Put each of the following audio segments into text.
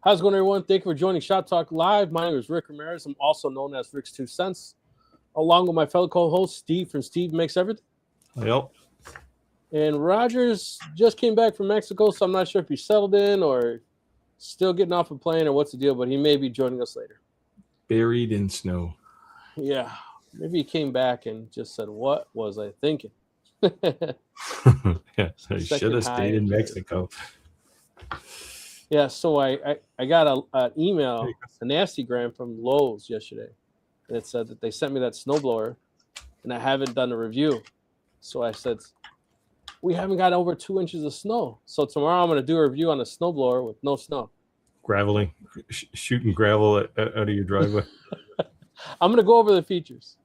How's it going, everyone? Thank you for joining Shop Talk Live. My name is Rick Ramirez. I'm also known as Rick's 2 Cents, along with my fellow co-host, Steve from Steve Makes Everything. Yep. And Rogers just came back from Mexico, so I'm not sure if he's settled in or still getting off a plane or what's the deal, but he may be joining us later. Buried in snow. Yeah. Maybe he came back and just said, what was I thinking? Yes, I should have stayed in Mexico. Yeah, so I got an email, a nasty gram from Lowe's yesterday, and it said that they sent me that snowblower, and I haven't done a review. So I said, we haven't got over 2 inches of snow. So tomorrow I'm going to do a review on a snowblower with no snow. Graveling, shooting gravel out of your driveway. I'm going to go over the features.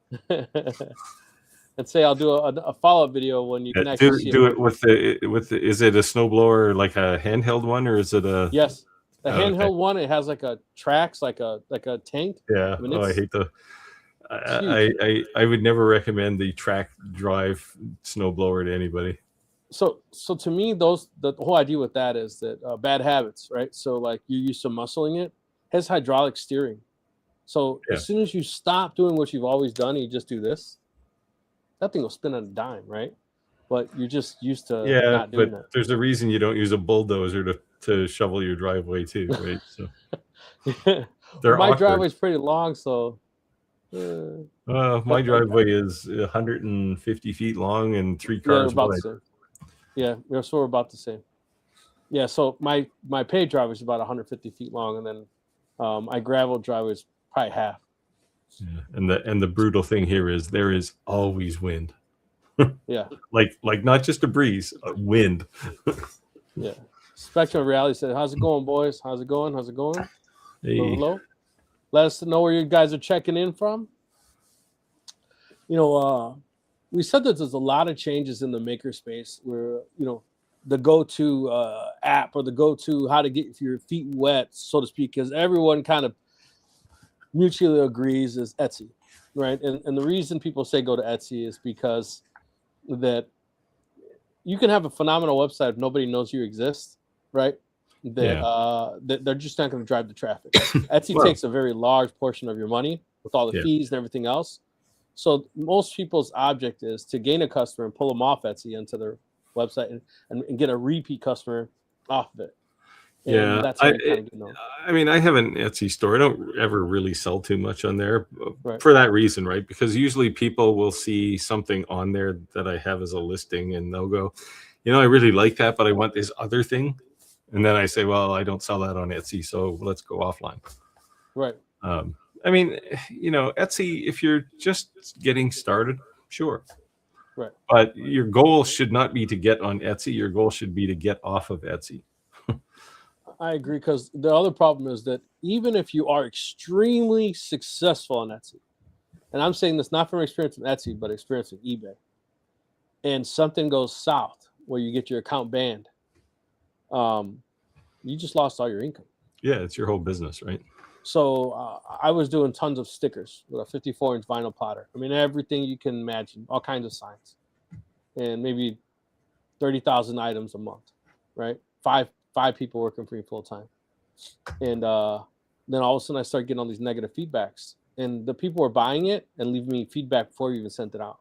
And say I'll do a follow-up video when you can actually see do it with the. Is it a snowblower like a handheld one, or is it a? Yes, the handheld one. It has like a tracks, like a tank. Yeah. I hate the. I would never recommend the track drive snowblower to anybody. So to me, the whole idea with that is that bad habits, right? So like you're used to muscling it. It has hydraulic steering. So as soon as you stop doing what you've always done, you just do this. That thing will spin on a dime, right? But you're just used to not doing that. There's a reason you don't use a bulldozer to shovel your driveway too, right? So my driveway's pretty long, so my driveway is 150 feet long and 3 cars wide. Yeah, so we're about the same. Yeah, so my paved driveway is about 150 feet long, and then my gravel driveway is probably half. Yeah, and the brutal thing here is there is always wind. Yeah, like not just a breeze, a wind. Yeah. Spectrum of Reality said, "How's it going, boys? How's it going? Hey. Hello. Let us know where you guys are checking in from." You know, we said that there's a lot of changes in the makerspace where the go-to app or the go-to how to get your feet wet, so to speak, because everyone kind of mutually agrees is Etsy, right? And the reason people say go to Etsy is because that you can have a phenomenal website if nobody knows you exist, right? That they're just not going to drive the traffic. Etsy takes a very large portion of your money with all the fees and everything else. So most people's object is to gain a customer and pull them off Etsy into their website and get a repeat customer off of it. And that's how you kind of get known. I mean, I have an Etsy store. I don't ever really sell too much on there for that reason, right? Because usually people will see something on there that I have as a listing and they'll go, I really like that, but I want this other thing. And then I say, well, I don't sell that on Etsy, so let's go offline. Right. I mean, Etsy, if you're just getting started, sure. Right. But your goal should not be to get on Etsy. Your goal should be to get off of Etsy. I agree, because the other problem is that even if you are extremely successful on Etsy, and I'm saying this not from experience with Etsy, but experience with eBay, and something goes south where you get your account banned, you just lost all your income. Yeah, it's your whole business, right? So I was doing tons of stickers with a 54-inch vinyl plotter. I mean, everything you can imagine, all kinds of signs, and maybe 30,000 items a month, right? Five people working for me full time. And then all of a sudden I started getting all these negative feedbacks, and the people were buying it and leaving me feedback before you even sent it out.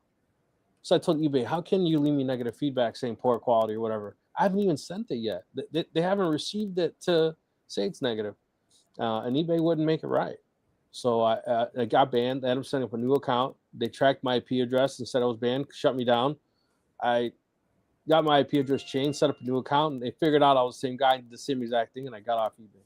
So I told eBay, how can you leave me negative feedback saying poor quality or whatever? I haven't even sent it yet. They haven't received it to say it's negative. And eBay wouldn't make it right. So I got banned. I ended up setting up a new account. They tracked my IP address and said I was banned, shut me down. I got my IP address changed, set up a new account, and they figured out I was the same guy, did the same exact thing, and I got off eBay.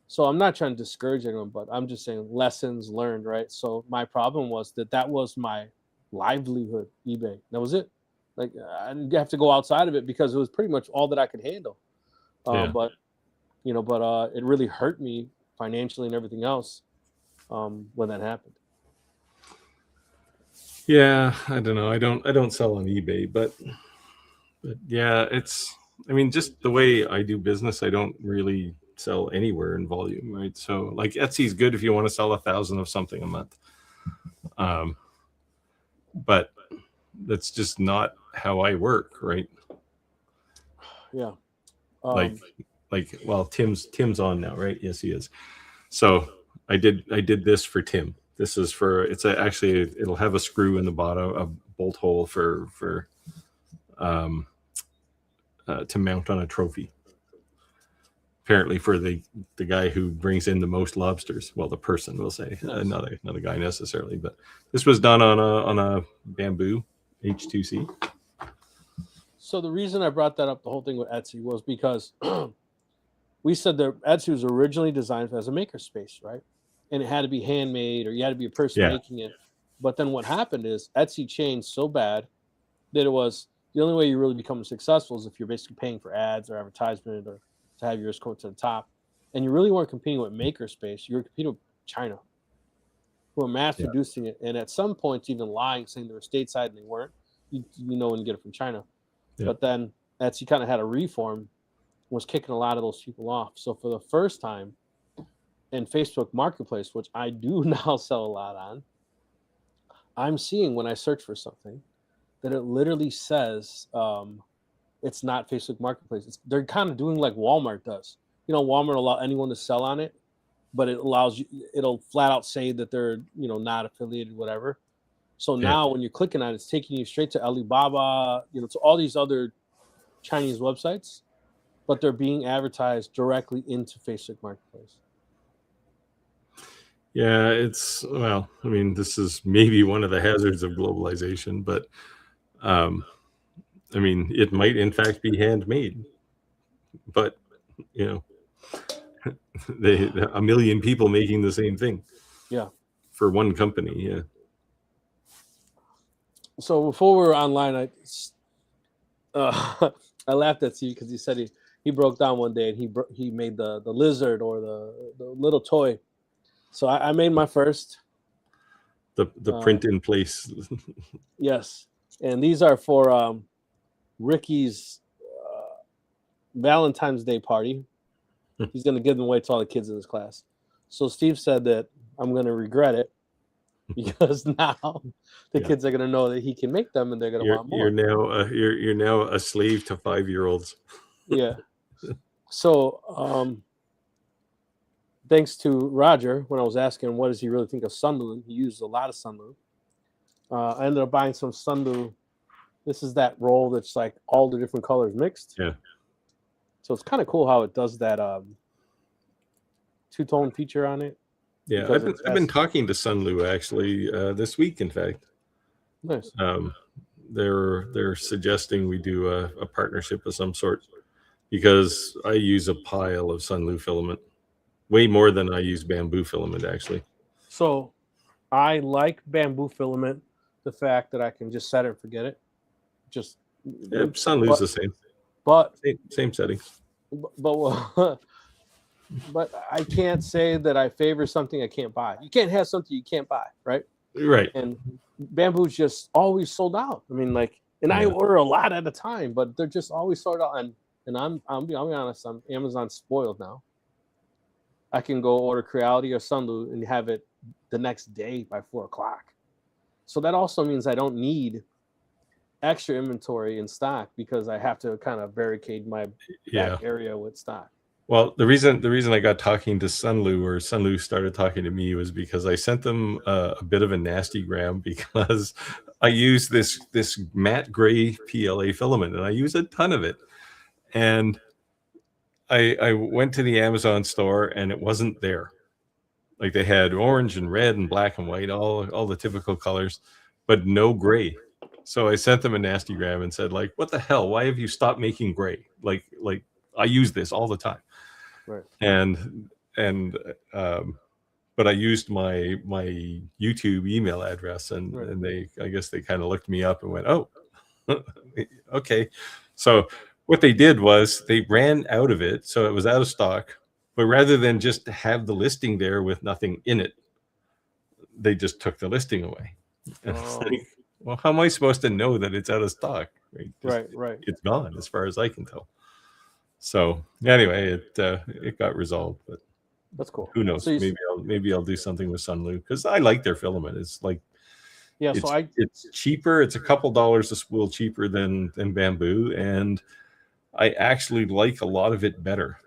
So I'm not trying to discourage anyone, but I'm just saying lessons learned, right? So my problem was that was my livelihood, eBay. That was it. Like I didn't have to go outside of it because it was pretty much all that I could handle. But it really hurt me financially and everything else when that happened. Yeah, I don't know. I don't sell on eBay, but yeah, just the way I do business, I don't really sell anywhere in volume, right? So like Etsy is good if you want to sell 1,000 of something a month. But that's just not how I work, right? Yeah. Like like, well, Tim's on now, right? Yes, he is. So I did this for Tim. This is for, actually, it'll have a screw in the bottom, a bolt hole for to mount on a trophy. Apparently for the guy who brings in the most lobsters. Well, the person will say, not a guy necessarily, but this was done on a bamboo H2C. So the reason I brought that up, the whole thing with Etsy, was because we said that Etsy was originally designed as a makerspace, right? And it had to be handmade, or you had to be a person making it. But then what happened is Etsy changed so bad that it was the only way you really become successful is if you're basically paying for ads or advertisement or to have yours go to the top. And you really weren't competing with makerspace. You were competing with China, who were mass producing it. And at some points, even lying, saying they were stateside and they weren't. You know when you get it from China. Yeah. But then Etsy kind of had a reform, was kicking a lot of those people off. So for the first time in Facebook Marketplace, which I do now sell a lot on, I'm seeing when I search for something that it literally says it's not Facebook Marketplace. They're kind of doing like Walmart does. You know, Walmart allow anyone to sell on it, but it allows you, it'll flat out say that they're, you know, not affiliated, whatever. So now when you're clicking on it, it's taking you straight to Alibaba, you know, to all these other Chinese websites, but they're being advertised directly into Facebook Marketplace. Yeah, it's, well, I mean, this is maybe one of the hazards of globalization, but I mean, it might in fact be handmade, but you know, a million people making the same thing. Yeah. For one company. Yeah. So before we were online, I laughed at Steve because he said he broke down one day and he made the lizard or the little toy. So I made my first. The print in place. Yes. And these are for Ricky's Valentine's Day party. He's going to give them away to all the kids in his class. So Steve said that I'm going to regret it because now the kids are going to know that he can make them and they're going to want more. You're now a slave to 5-year-olds. Yeah. So thanks to Roger, when I was asking what does he really think of sunlu, he used a lot of sunlu. I ended up buying some sunlu. This is that roll that's like all the different colors mixed. Yeah. So it's kind of cool how it does that two-tone feature on it. Yeah, I've been talking to Sunlu actually this week, in fact. Nice. They're suggesting we do a partnership of some sort because I use a pile of Sunlu filament, way more than I use bamboo filament actually. So I like bamboo filament, the fact that I can just set it and forget it. Just Sunlu's the same. But same settings. But I can't say that I favor something I can't buy. You can't have something you can't buy, right? Right. And bamboo's just always sold out. I mean, like, and I order a lot at a time, but they're just always sold out. And I'll be honest, I'm Amazon spoiled now. I can go order Creality or Sunlu and have it the next day by 4:00. So that also means I don't need extra inventory in stock because I have to kind of barricade my back area with stock. Well, the reason I got talking to Sunlu, or Sunlu started talking to me, was because I sent them a bit of a nasty gram because I use this matte gray PLA filament and I use a ton of it. And I went to the Amazon store and it wasn't there. Like they had orange and red and black and white, all the typical colors, but no gray. So I sent them a nasty gram and said, like, what the hell? Why have you stopped making gray? Like I use this all the time. Right. But I used my YouTube email address and I guess they kind of looked me up and went, oh, okay. So what they did was they ran out of it. So it was out of stock, but rather than just have the listing there with nothing in it, they just took the listing away. And it's like, well, how am I supposed to know that it's out of stock? Right. It's gone as far as I can tell. So anyway, it got resolved, but that's cool. Who knows? So maybe I'll do something with Sunlu because I like their filament. It's like, it's cheaper. It's a couple dollars a spool cheaper than bamboo, and I actually like a lot of it better.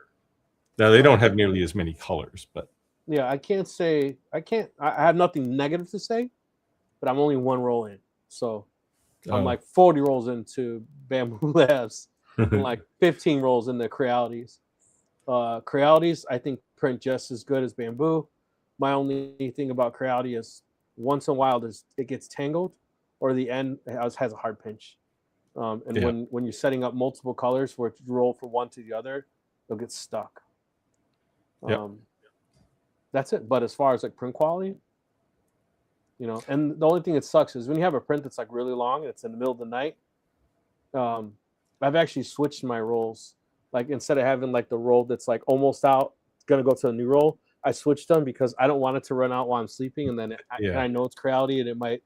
Now they don't have nearly as many colors, but yeah, I have nothing negative to say, but I'm only one roll in. So I'm like 40 rolls into Bamboo Labs and like 15 rolls into Crealities. Crealities, I think, print just as good as Bamboo. My only thing about Creality is once in a while it gets tangled, or the end has a hard pinch. When you're setting up multiple colors for it to roll from one to the other, it'll get stuck. That's it. But as far as like print quality, and the only thing that sucks is when you have a print that's like really long and it's in the middle of the night. I've actually switched my rolls. Like instead of having like the roll that's like almost out, it's gonna go to a new roll. I switched them because I don't want it to run out while I'm sleeping, and then I know it's Creality, and it might.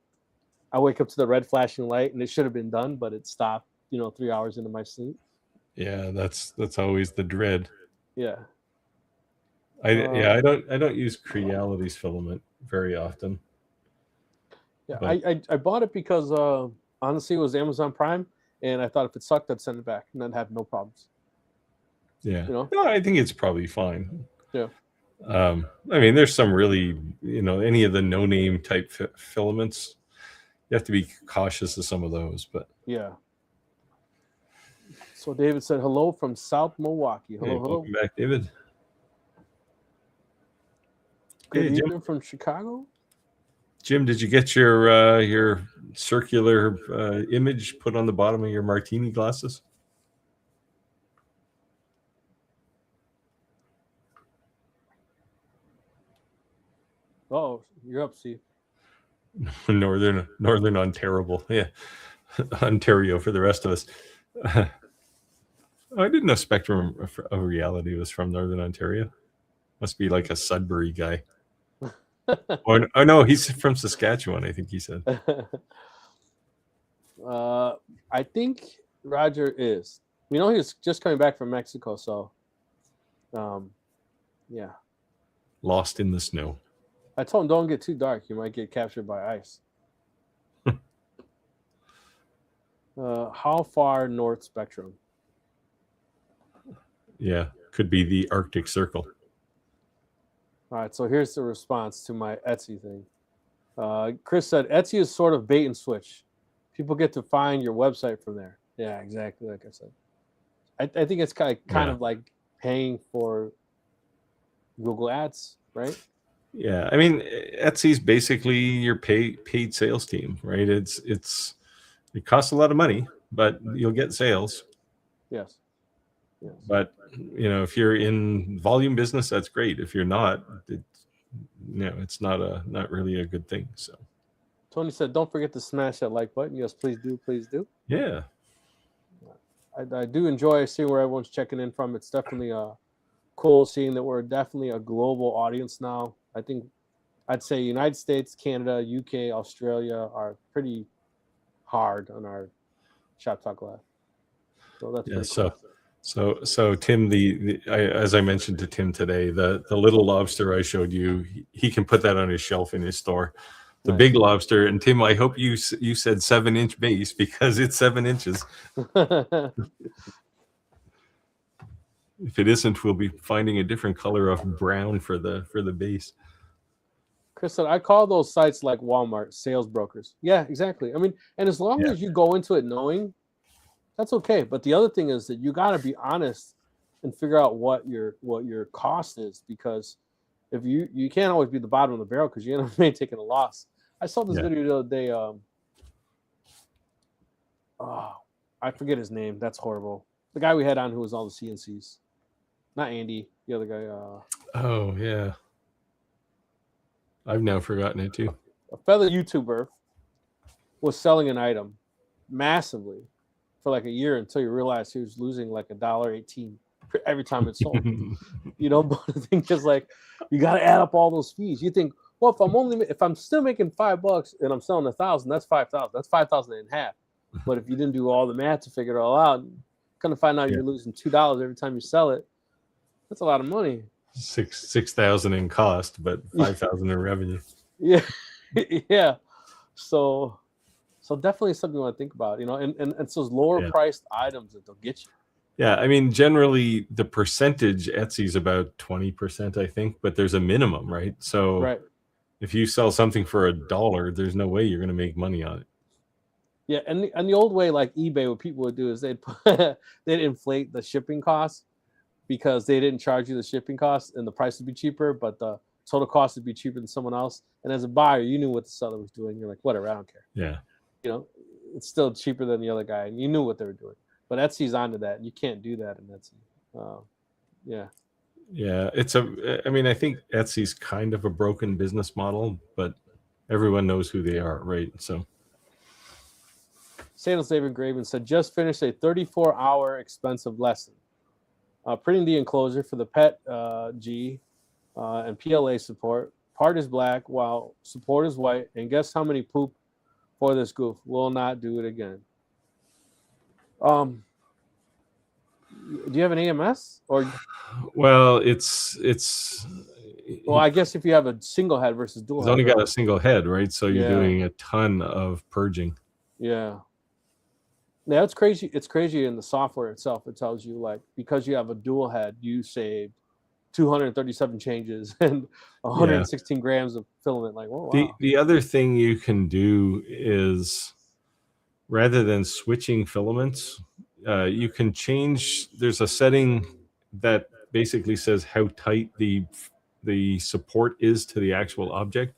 I wake up to the red flashing light, and it should have been done, but it stopped. 3 hours into my sleep. Yeah, that's always the dread. Yeah. I don't use Creality's filament very often. Yeah, I bought it because honestly it was Amazon Prime, and I thought if it sucked I'd send it back and I'd have no problems. Yeah. No, I think it's probably fine. Yeah. I mean, there's some really, any of the no-name type filaments, you have to be cautious of some of those, but yeah. So David said hello from South Milwaukee. Hello. Welcome back, David. Good evening from Chicago. Jim, did you get your circular image put on the bottom of your martini glasses? Oh, you're up, Steve. Northern Ontario, yeah, Ontario for the rest of us. I didn't know Spectrum of Reality was from Northern Ontario. Must be like a Sudbury guy. or no, he's from Saskatchewan, I think he said. I think Roger is. He was just coming back from Mexico, so yeah. Lost in the snow. I told him don't get too dark. You might get captured by ice. How far north Spectrum? Yeah, could be the Arctic Circle. All right, so here's the response to my Etsy thing. Chris said, Etsy is sort of bait and switch. People get to find your website from there. Yeah, exactly like I said. I think it's kind of like paying for Google Ads, right? Yeah, I mean, Etsy's basically your paid sales team, right? It costs a lot of money, but you'll get sales. Yes. But if you're in volume business, that's great. If you're not, it's not really a good thing. So Tony said, don't forget to smash that like button. Yes, please do. Yeah. I do enjoy seeing where everyone's checking in from. It's definitely cool seeing that we're definitely a global audience now. I think I'd say United States, Canada, UK, Australia are pretty hard on our Shop Talk Live. So that's pretty cool. So Tim, as I mentioned to Tim today, the little lobster I showed you, he can put that on his shelf in his store. The big lobster, and Tim, I hope you said 7-inch base because it's 7 inches. If it isn't, we'll be finding a different color of brown for the base. Chris said, I call those sites like Walmart sales brokers. Yeah, exactly. I mean, and as long as you go into it knowing, that's okay. But the other thing is that you got to be honest and figure out what your cost is, because if you can't always be the bottom of the barrel because you end up taking a loss. I saw this video the other day. I forget his name. That's horrible. The guy we had on who was all the CNCs. Not Andy, the other guy. Oh, yeah. I've now forgotten it too. A fellow YouTuber was selling an item massively for like a year until you realize he was losing like $1.18 every time it sold. But the thing is, like, you got to add up all those fees. You think, well, if I'm still making $5 and I'm selling 1,000, that's 5,000. That's 5,000 and a half. But if you didn't do all the math to figure it all out, kind of find out you're losing $2 every time you sell it. That's a lot of money. 6,000 in cost, but 5,000 in revenue. Yeah, yeah. So definitely something you want to think about, and it's those lower priced items that they'll get you. Yeah, I mean, generally the percentage Etsy's about 20%, I think, but there's a minimum, right? So Right. if you sell something for $1, there's no way you're going to make money on it. Yeah, and the old way, like eBay, what people would do is they'd inflate the shipping costs because they didn't charge you the shipping costs, and the price would be cheaper, but the total cost would be cheaper than someone else. And as a buyer, you knew what the seller was doing. You're like, whatever, I don't care. Yeah. You know, it's still cheaper than the other guy, and you knew what they were doing. But Etsy's onto that. You can't do that in Etsy. Yeah. Yeah, I mean, I think Etsy's kind of a broken business model, but everyone knows who they are, right? So Sandals David Graven said, just finished a 34-hour expensive lesson. Printing the enclosure for the PET G and PLA support. Part is black while support is white. And guess how many poop for this goof? Will not do it again. Do you have an AMS or? Well, it's. Well, I guess if you have a single head versus dual head. It's only got a single head, right? So you're doing a ton of purging. Yeah. Now it's crazy. It's crazy in the software itself. It tells you like because you have a dual head, you saved 237 changes and 116 grams of filament. Like, whoa, wow. The other thing you can do is rather than switching filaments, you can change. There's a setting that basically says how tight the support is to the actual object,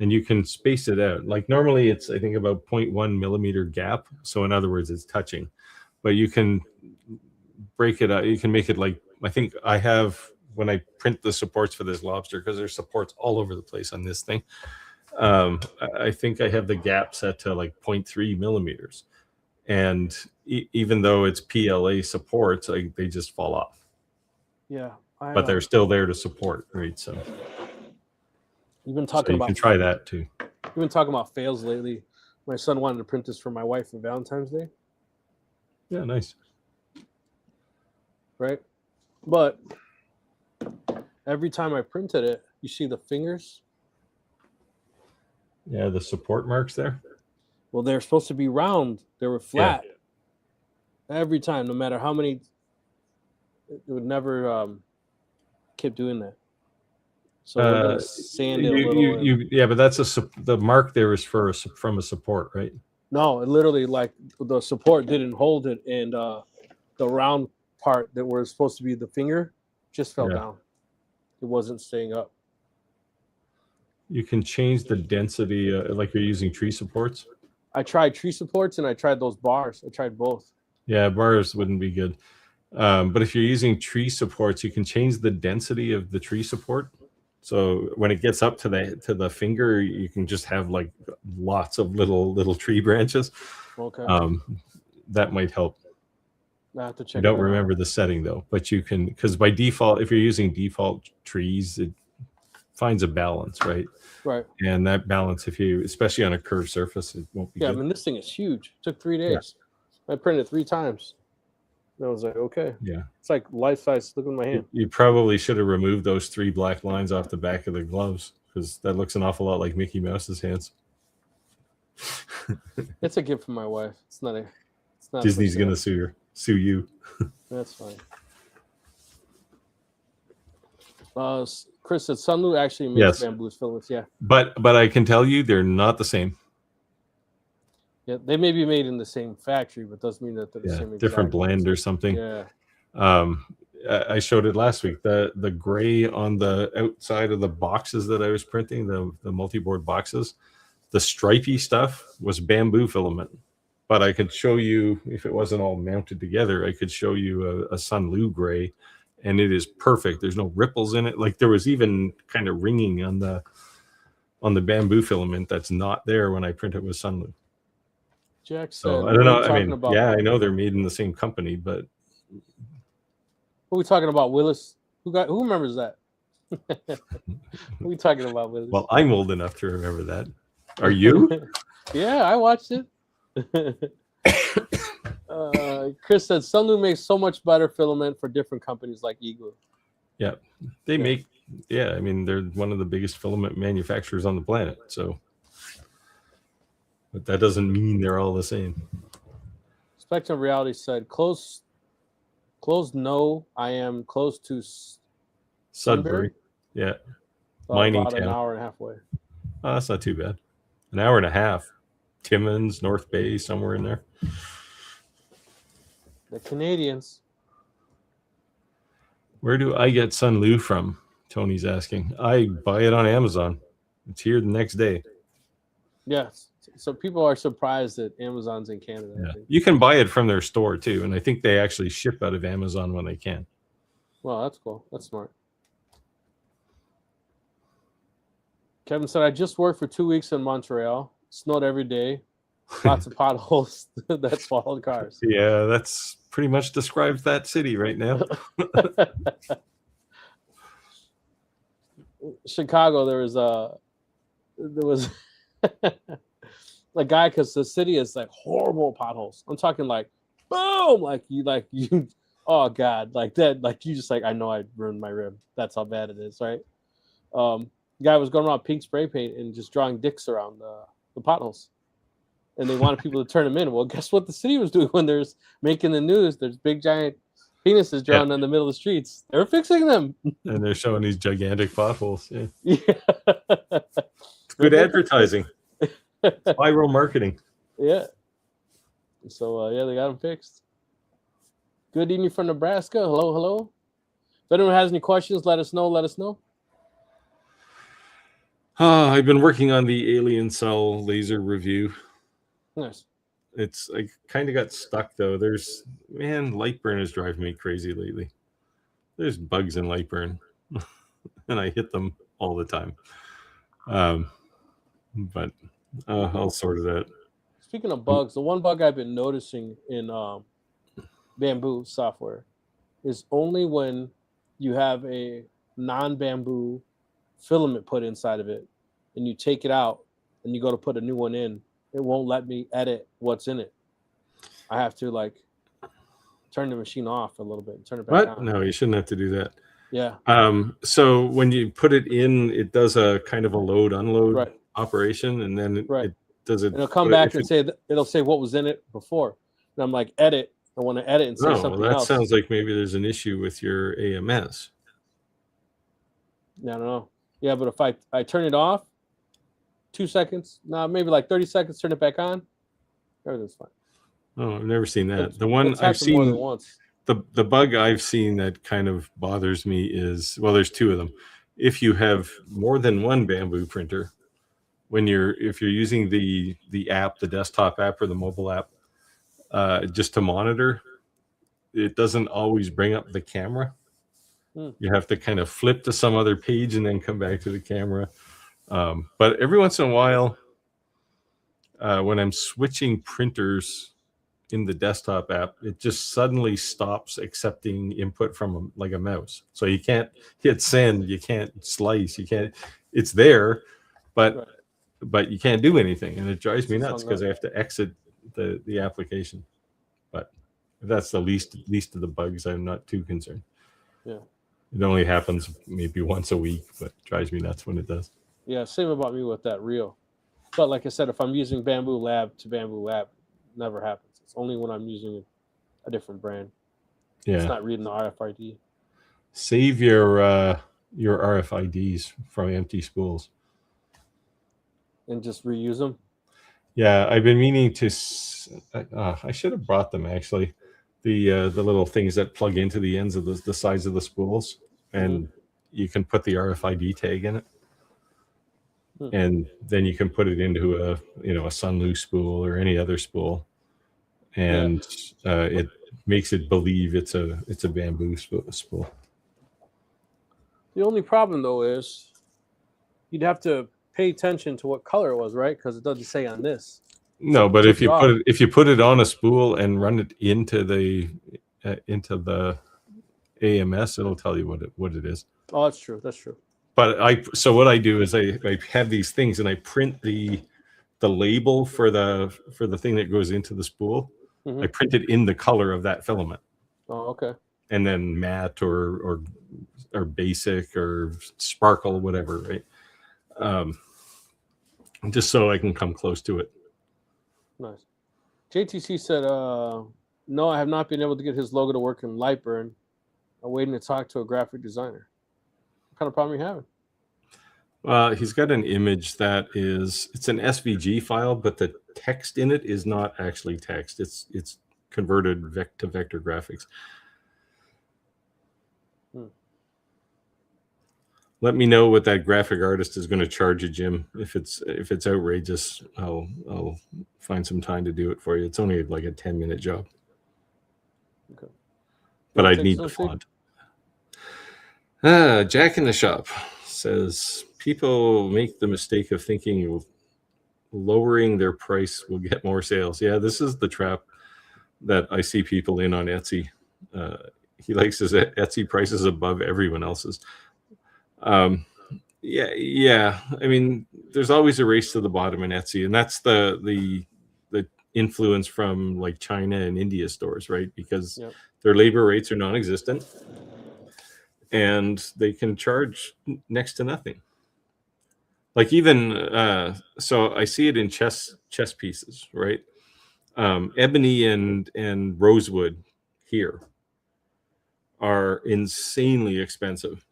and you can space it out. Like normally it's, I think, about 0.1 millimeter gap. So in other words, it's touching, but you can break it out. You can make it like, I think I have, when I print the supports for this lobster, because there's supports all over the place on this thing. I think I have the gap set to like 0.3 millimeters. And even though it's PLA supports, like they just fall off. Yeah. But they're still there to support, right? So you've been talking about. You can try that too. You've been talking about fails lately. My son wanted to print this for my wife for Valentine's Day. Yeah, nice. Right, but every time I printed it, you see the fingers. Yeah, the support marks there. Well, they're supposed to be round. They were flat. Yeah. Every time, no matter how many. It would never keep doing that. So we're gonna sand it a little. Yeah, but that's the mark there is from a support, right? No, it literally, like the support didn't hold it, and the round part that was supposed to be the finger just fell down. It wasn't staying up. You can change the density, like you're using tree supports. I tried tree supports and I tried those bars. I tried both. Yeah, bars wouldn't be good. But if you're using tree supports, you can change the density of the tree support. So when it gets up to the finger, you can just have like lots of little tree branches. Okay. That might help. I have to check. I don't remember the setting though, but you can, because by default, if you're using default trees, it finds a balance, right? Right. And that balance, especially on a curved surface, it won't be good. I mean, this thing is huge. It took 3 days. Yeah. I printed 3 times. And I was like, okay. Yeah. It's like life size. Look at my hand. You probably should have removed those 3 black lines off the back of the gloves, because that looks an awful lot like Mickey Mouse's hands. It's a gift from my wife. It's not Disney's going to sue you. That's fine. Chris said Sunlu actually makes bamboo filaments. Yeah. But I can tell you they're not the same. Yeah, they may be made in the same factory, but doesn't mean that they're the same. Different blend or something. Yeah. I showed it last week. The gray on the outside of the boxes that I was printing, the multi-board boxes, the stripy stuff was bamboo filament. But I could show you, if it wasn't all mounted together, I could show you a Sunlu gray, and it is perfect. There's no ripples in it. Like there was even kind of ringing on the bamboo filament that's not there when I print it with Sunlu. Jack said, so I don't know. I mean, I know they're made in the same company, but what are we talking about, Willis? Who remembers that? What are we talking about, Willis? Well, I'm old enough to remember that. Are you? Yeah, I watched it. Chris said Sunlu makes so much better filament for different companies like Igloo. Yeah, they make. Yeah, I mean, they're one of the biggest filament manufacturers on the planet. So, but that doesn't mean they're all the same. Spectrum Reality said close Close, no. I am close to Sudbury. Yeah. Mining town. An hour and a half away. Oh, that's not too bad. An hour and a half. Timmins, North Bay, somewhere in there. The Canadians. Where do I get Sun Lu from? Tony's asking. I buy it on Amazon. It's here the next day. Yes. So people are surprised that Amazon's in Canada. Yeah. You can buy it from their store too, and I think they actually ship out of Amazon when they can. Well, that's cool. That's smart. Kevin said, I just worked for 2 weeks in Montreal. Snowed every day. Lots of potholes that swallowed cars. Yeah, that's pretty much describes that city right now. Chicago, there was a guy, because the city is like horrible potholes. I'm talking like boom, like you oh god, like that, like you just like, I know I ruined my rib. That's how bad it is, right? Guy was going around pink spray paint and just drawing dicks around the potholes. And they wanted people to turn them in. Well, guess what the city was doing when there's making the news? There's big giant penises drawn in the middle of the streets. They're fixing them. And they're showing these gigantic potholes. Yeah. It's good advertising. Viral marketing. Yeah. So, they got them fixed. Good evening from Nebraska. Hello, hello. If anyone has any questions, let us know. I've been working on the alien cell laser review. Nice. I kind of got stuck though. LightBurn is driving me crazy lately. There's bugs in LightBurn, and I hit them all the time. But I'll sort it out. Speaking of bugs, the one bug I've been noticing in Bamboo software is only when you have a non-Bamboo filament put inside of it, and you take it out, and you go to put a new one in. It won't let me edit what's in it. I have to turn the machine off a little bit and turn it back on. No, you shouldn't have to do that. Yeah. So when you put it in, it does a kind of a load unload operation, and then it does it. And it'll come back and it'll say what was in it before. And I'm like, edit. I want to edit and say something else. That sounds like maybe there's an issue with your AMS. I don't know. Yeah, but if I turn it off, 2 seconds, maybe like 30 seconds, turn it back on, everything's fine. Oh, I've never seen that. The one I've seen more than once. The bug I've seen that kind of bothers me is, well, there's two of them. If you have more than one Bamboo printer, if you're using the app, the desktop app or the mobile app, just to monitor, it doesn't always bring up the camera. You have to kind of flip to some other page and then come back to the camera. But every once in a while, when I'm switching printers in the desktop app, it just suddenly stops accepting input from a mouse. So you can't hit send, you can't slice, it's there, but you can't do anything. And it drives me nuts because I have to exit the application. But if that's the least of the bugs, I'm not too concerned. Yeah. It only happens maybe once a week, but it drives me nuts when it does. Yeah, same about me with that reel. But like I said, if I'm using Bamboo Lab to Bamboo Lab, it never happens. It's only when I'm using a different brand. Yeah. It's not reading the RFID. Save your RFIDs from empty spools. And just reuse them? Yeah, I've been meaning to... I should have brought them, actually. The little things that plug into the ends of the sides of the spools. And you can put the RFID tag in it. And then you can put it into a Sun Lu spool or any other spool, and it makes it believe it's a Bamboo spool. The only problem though is you'd have to pay attention to what color it was, right? Because it doesn't say on this. No, but if you put it on a spool and run it into the AMS, it'll tell you what it is. Oh, that's true. That's true. But so what I do is I have these things and I print the label for the thing that goes into the spool. I print it in the color of that filament. Oh, okay. And then matte or basic or sparkle, whatever, right? Just so I can come close to it. Nice. JTC said No, I have not been able to get his logo to work in LightBurn. I'm waiting to talk to a graphic designer. What kind of problem are you having? He's got an image that it's an SVG file, but the text in it is not actually text. It's converted to vector graphics. Let me know what that graphic artist is going to charge you, Jim. If it's outrageous, I'll find some time to do it for you. It's only like a 10-minute job. Okay. But I'd need the font. Jack in the Shop says people make the mistake of thinking lowering their price will get more sales. Yeah, this is the trap that I see people in on Etsy. He likes his Etsy prices above everyone else's. Yeah. I mean, there's always a race to the bottom in Etsy, and that's the influence from like China and India stores, right? Because their labor rates are non-existent, and they can charge next to nothing. Like even so, I see it in chess pieces, right? Ebony and rosewood here are insanely expensive.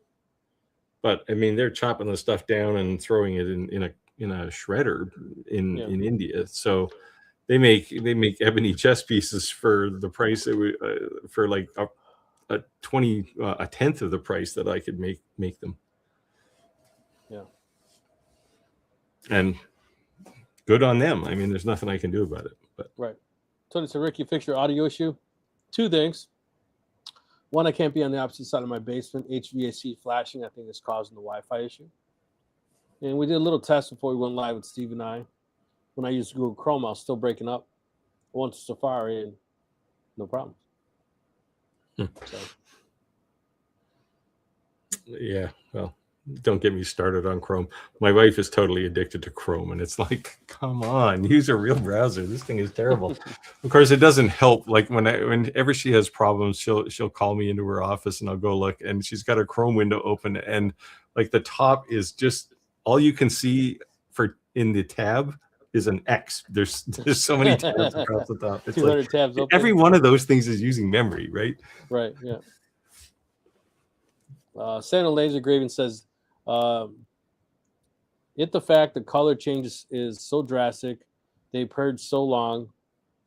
But I mean, they're chopping the stuff down and throwing it in a shredder in India. So they make ebony chess pieces for the price for like a tenth of the price that I could make them. Yeah. And good on them. I mean, there's nothing I can do about it. But right. Tony, so Rick, you fixed your audio issue. 2 things. One, I can't be on the opposite side of my basement. HVAC flashing, I think, is causing the Wi-Fi issue. And we did a little test before we went live with Steve and I. When I used Google Chrome, I was still breaking up. I went to Safari and no problem. So. Yeah, well, don't get me started on Chrome. My wife is totally addicted to Chrome, and it's like, come on, use a real browser. This thing is terrible. Of course, it doesn't help. Like whenever she has problems, she'll call me into her office, and I'll go look, and she's got a Chrome window open, and like the top is just all you can see in the tab is an X. There's so many tabs across the top. It's 200 like, tabs open. Every one of those things is using memory, right? Right. Yeah. Santa Laser Graven says, "It the fact the color changes is so drastic, they purge so long.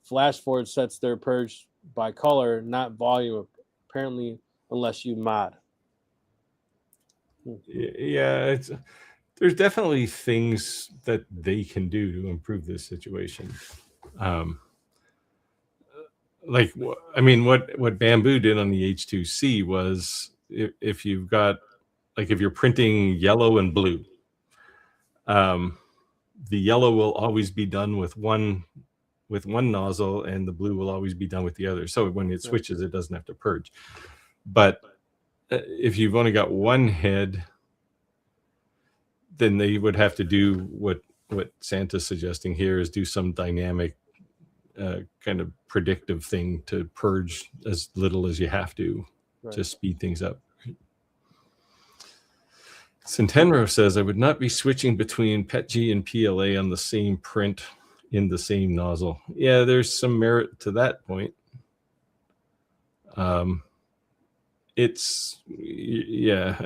Flash forward sets their purge by color, not volume. Apparently, unless you mod." Yeah, there's definitely things that they can do to improve this situation. Like, I mean, what Bamboo did on the H2C was if you've got, like, if you're printing yellow and blue, the yellow will always be done with one nozzle, and the blue will always be done with the other. So when it switches, it doesn't have to purge. But if you've only got one head, then they would have to do what Santa's suggesting here, is do some dynamic kind of predictive thing to purge as little as you have to speed things up. Centenro says, I would not be switching between PETG and PLA on the same print in the same nozzle. Yeah, there's some merit to that point. I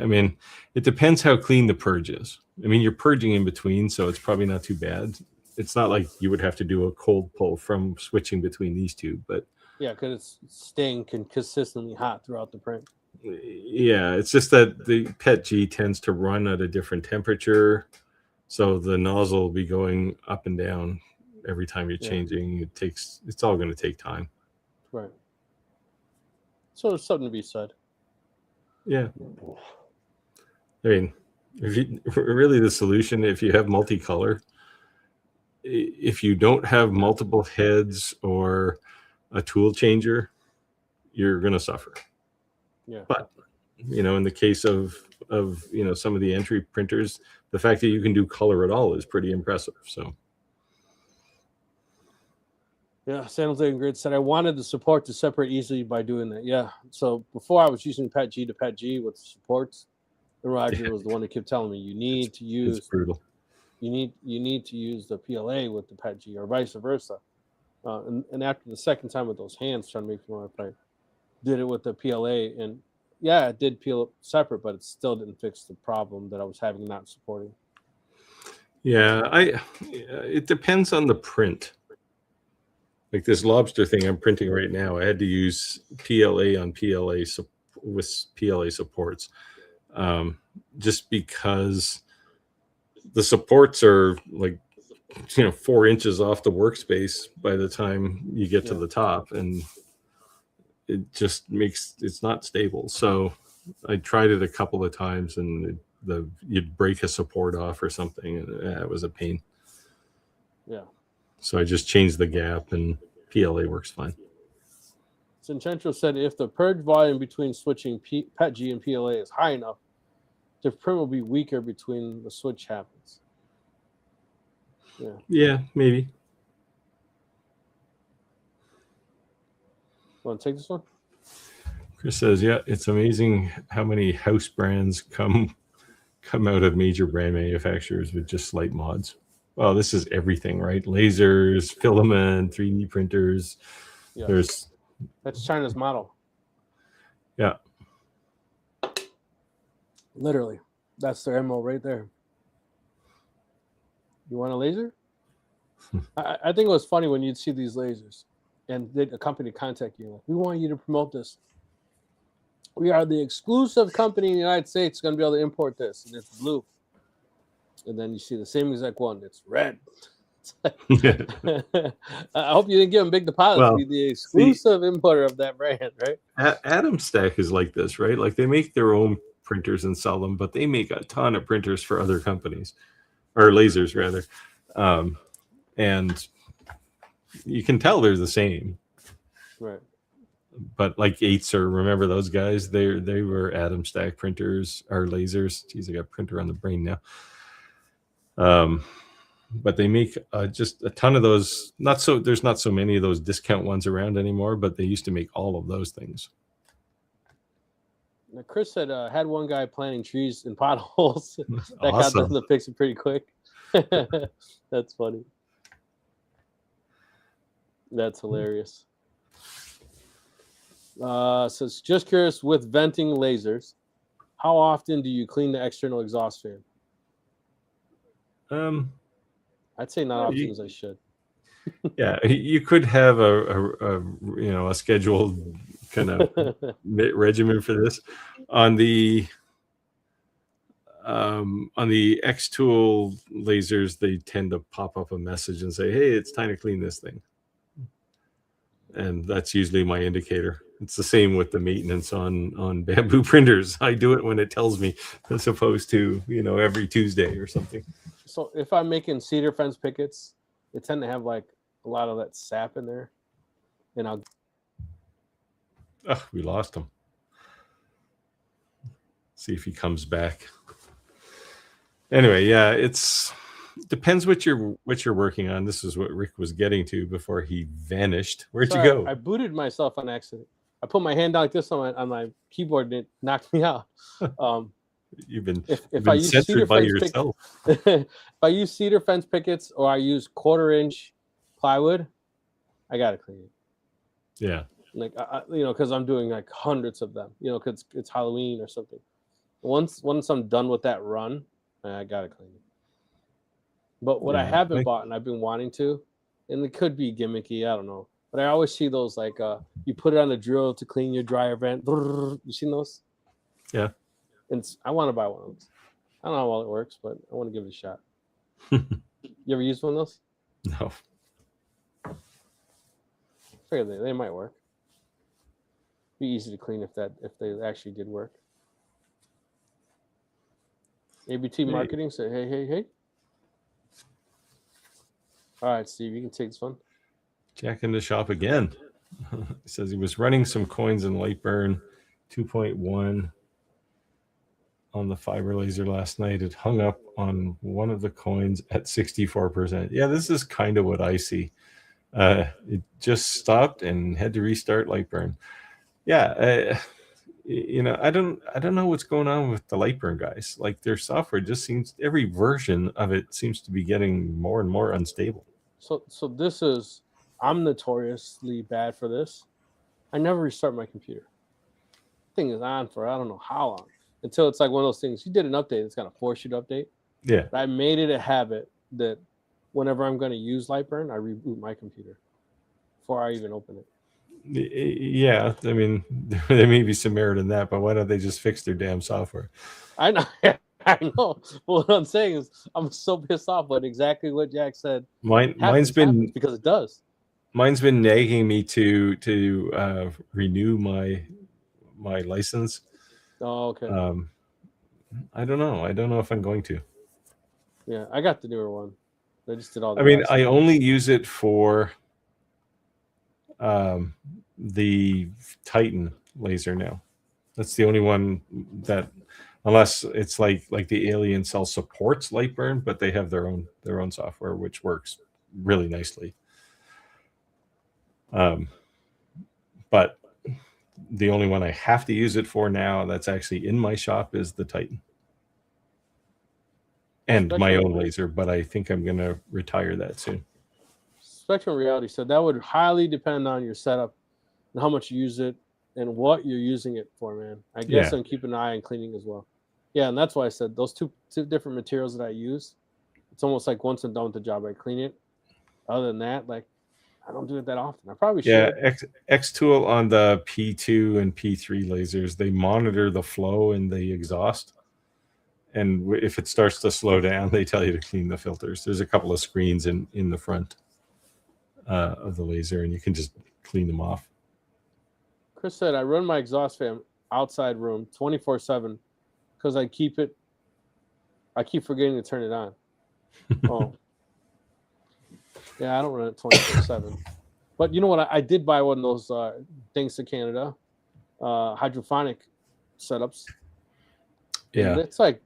mean, it depends how clean the purge is. I mean, you're purging in between, so it's probably not too bad. It's not like you would have to do a cold pull from switching between these two, but yeah, because it's staying consistently hot throughout the print. Yeah, it's just that the PETG tends to run at a different temperature, so the nozzle will be going up and down every time you're changing. It's all going to take time. Right. So there's something to be said. Yeah. I mean, really the solution, if you have multicolor, if you don't have multiple heads or a tool changer, you're going to suffer. Yeah. But, in the case of some of the entry printers, the fact that you can do color at all is pretty impressive. So. Yeah, San Jose Grid said, I wanted the support to separate easily by doing that. Yeah. So before I was using PETG to PETG with supports, and Roger was the one that kept telling me you need to use it's brutal. You need to use the PLA with the PETG or vice versa. And after the second time with those hands trying to make me want to play, did it with the PLA, and yeah, it did peel separate, but it still didn't fix the problem that I was having not supporting. Yeah, it depends on the print. Like this lobster thing I'm printing right now, I had to use PLA on PLA with PLA supports, just because the supports are like 4 inches off the workspace by the time you get to the top, and it just it's not stable. So I tried it a couple of times, and you'd break a support off or something, and it was a pain. Yeah. So I just changed the gap, and PLA works fine. Sincentro said if the purge volume between switching PETG and PLA is high enough, the print will be weaker between the switch happens. Yeah, maybe. Want to take this one? Chris says, yeah, it's amazing how many house brands come out of major brand manufacturers with just slight mods. Well, this is everything, right? Lasers, filament, 3D printers. Yes. That's China's model. Yeah. Literally. That's their MO right there. You want a laser? I think it was funny when you'd see these lasers and a company contact you. Like, we want you to promote this. We are the exclusive company in the United States going to be able to import this. And it's blue. And then you see the same exact one. It's red. I hope you didn't give them big deposits. Be the exclusive importer of that brand, right? Atom Stack is like this, right? Like they make their own printers and sell them, but they make a ton of printers for other companies, or lasers rather. And you can tell they're the same. Right. But like Aether, remember those guys? They were Atom Stack printers or lasers. Geez, I got a printer on the brain now. But they make just a ton of those. There's not so many of those discount ones around anymore, but they used to make all of those things. Now, Chris said had one guy planting trees in potholes. That Awesome. got them to fix it pretty quick. That's funny. That's hilarious. So just curious, with venting lasers, how often do you clean the external exhaust fan? I'd say not often as I should. Yeah, you could have a scheduled kind of regimen for this. On the X-Tool lasers, they tend to pop up a message and say, "Hey, it's time to clean this thing," and that's usually my indicator. It's the same with the maintenance on bamboo printers. I do it when it tells me, as opposed to every Tuesday or something. So if I'm making cedar fence pickets, they tend to have like a lot of that sap in there, and we lost him. See if he comes back. Anyway, yeah, it depends what you're working on. This is what Rick was getting to before he vanished. Where'd you go? I booted myself on accident. I put my hand down like this on my keyboard, and it knocked me out. You've been censored by yourself. If I use cedar fence pickets or I use 1/4-inch plywood, I gotta clean it. Yeah, like because I'm doing like hundreds of them. Because it's Halloween or something. Once I'm done with that run, I gotta clean it. But what I haven't bought and I've been wanting to, and it could be gimmicky, I don't know. But I always see those like you put it on a drill to clean your dryer vent. You seen those? Yeah. And I want to buy one of those. I don't know how well it works, but I want to give it a shot. You ever used one of those? No. I figure they might work. Be easy to clean if they actually did work. ABT Marketing said, hey. All right, Steve, you can take this one. Jack in the shop again. He says he was running some coins in LightBurn 2.1 on the fiber laser last night. It hung up on one of the coins at 64%. Yeah, this is kind of what I see. It just stopped and had to restart LightBurn. Yeah, I don't know what's going on with the LightBurn guys. Like their software just seems, every version of it seems to be getting more and more unstable. So this is I'm notoriously bad for this. I never restart my computer. Thing is on for I don't know how long until it's like one of those things. You did an update, it's gonna force you to update. Yeah. But I made it a habit that whenever I'm going to use LightBurn, I reboot my computer before I even open it. Yeah, I mean, there may be some merit in that, but why don't they just fix their damn software? I know. I know. What I'm saying is, I'm so pissed off. But exactly what Jack said. Mine's been because it does. Mine's been nagging me to renew my license. Oh, okay. I don't know. I don't know if I'm going to. Yeah, I got the newer one. I just did all. I only use it for the Titan laser now. That's the only one that, unless it's like the Alien Cell supports LightBurn, but they have their own software which works really nicely. But the only one I have to use it for now that's actually in my shop is the Titan. And my own laser, but I think I'm going to retire that soon. Spectrum Reality said that would highly depend on your setup and how much you use it and what you're using it for, man. I guess I'm keeping an eye on cleaning as well. Yeah, and that's why I said those two different materials that I use, it's almost like once I'm done with the job, I clean it. Other than that, like, I don't do it that often. I probably should. Yeah, X-Tool on the P2 and P3 lasers, they monitor the flow in the exhaust. And if it starts to slow down, they tell you to clean the filters. There's a couple of screens in the front of the laser, and you can just clean them off. Chris said, I run my exhaust fan outside room 24/7 because I keep forgetting to turn it on. Oh. Yeah, I don't run it 24/7. But you know what? I did buy one of those things to Canada, hydrophonic setups. Yeah. And it's like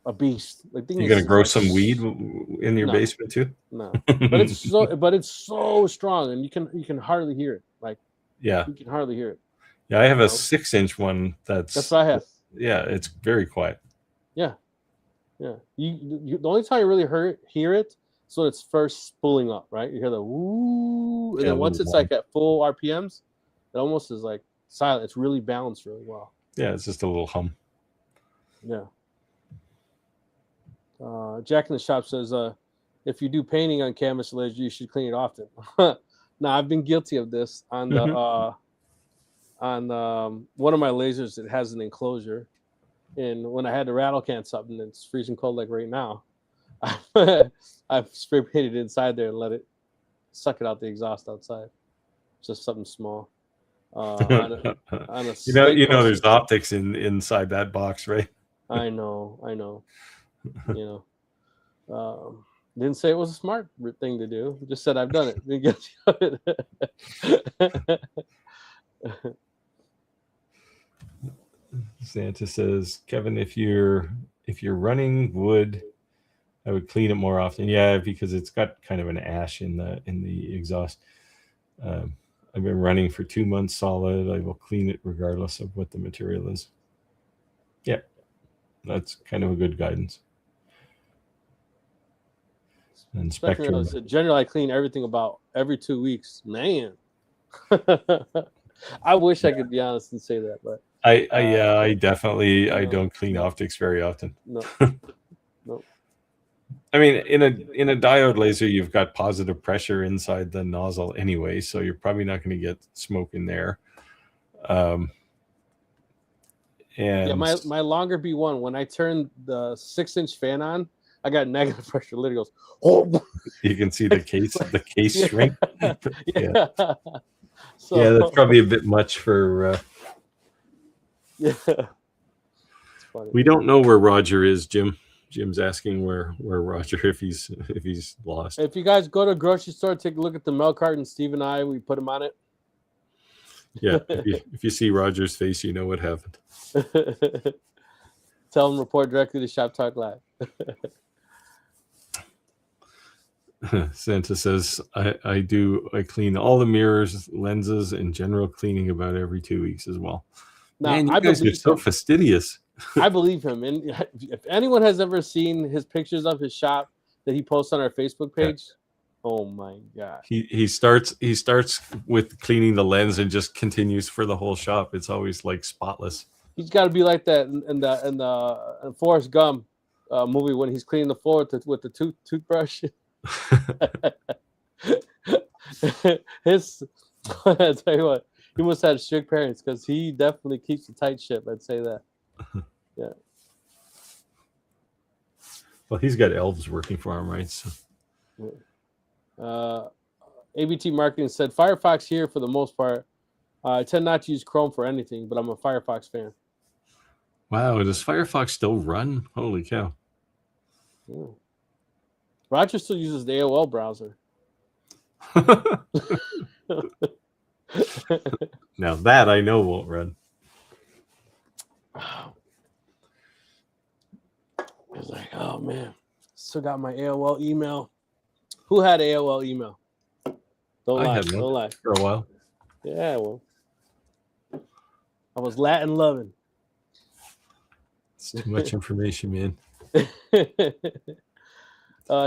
a beast. Like, You're gonna grow some weed in your basement too? No, but it's so strong, and you can hardly hear it. Like, yeah, you can hardly hear it. Yeah, I have a 6-inch one. That's what I have. Yeah, it's very quiet. Yeah, yeah. You the only time you really hear it is when it's first spooling up, right? You hear the woo, and then once it's like at full RPMs, it almost is like silent. It's really balanced really well. Yeah, it's just a little hum. Yeah. Jack in the shop says, if you do painting on canvas lasers, you should clean it often. Now, I've been guilty of this on the one of my lasers. It has an enclosure, and when I had to rattle can something, it's freezing cold like right now. I've spray painted inside there and let it suck it out the exhaust outside. Just something small. On a you know, there's optics inside that box, right? I know. You know, didn't say it was a smart thing to do. Just said I've done it. Didn't get it. Santa says, Kevin, if you're running wood, I would clean it more often. Yeah, because it's got kind of an ash in the exhaust. I've been running for 2 months solid. I will clean it regardless of what the material is. Yeah, that's kind of a good guidance. And Spectrum. Generally, I clean everything about every 2 weeks. Man, I wish I could be honest and say that, but I definitely I don't clean optics very often. No. I mean, in a diode laser, you've got positive pressure inside the nozzle anyway, so you're probably not going to get smoke in there. And yeah, my longer B1, when I turn the 6-inch fan on, I got negative pressure. Literally goes, oh. You can see the case shrink. Yeah. So, yeah, that's probably a bit much for. Yeah. It's funny. We don't know where Roger is, Jim. Jim's asking where Roger if he's lost. If you guys go to a grocery store, take a look at the milk carton. Steve and I, we put him on it. Yeah, if you see Roger's face, you know what happened. Tell him report directly to Shop Talk Live. Santa says, I clean all the mirrors, lenses, and general cleaning about every 2 weeks as well. Now, Man, you guys are so fastidious. I believe him. And if anyone has ever seen his pictures of his shop that he posts on our Facebook page, Oh my god. He starts with cleaning the lens and just continues for the whole shop. It's always like spotless. He's got to be like that in the Forrest Gump movie when he's cleaning the floor with the toothbrush. His, I tell you what, he must have strict parents because he definitely keeps a tight ship. I'd say that. Yeah. Well, he's got elves working for him, right? So. ABT Marketing said Firefox here for the most part. I tend not to use Chrome for anything, but I'm a Firefox fan. Wow, does Firefox still run? Holy cow! Ooh. Roger still uses the AOL browser. Now that I know won't run. I was like, oh man, still got my AOL email. Who had AOL email? Don't lie. Don't lie. For a while. Yeah, well, I was Latin loving. It's too much information, man.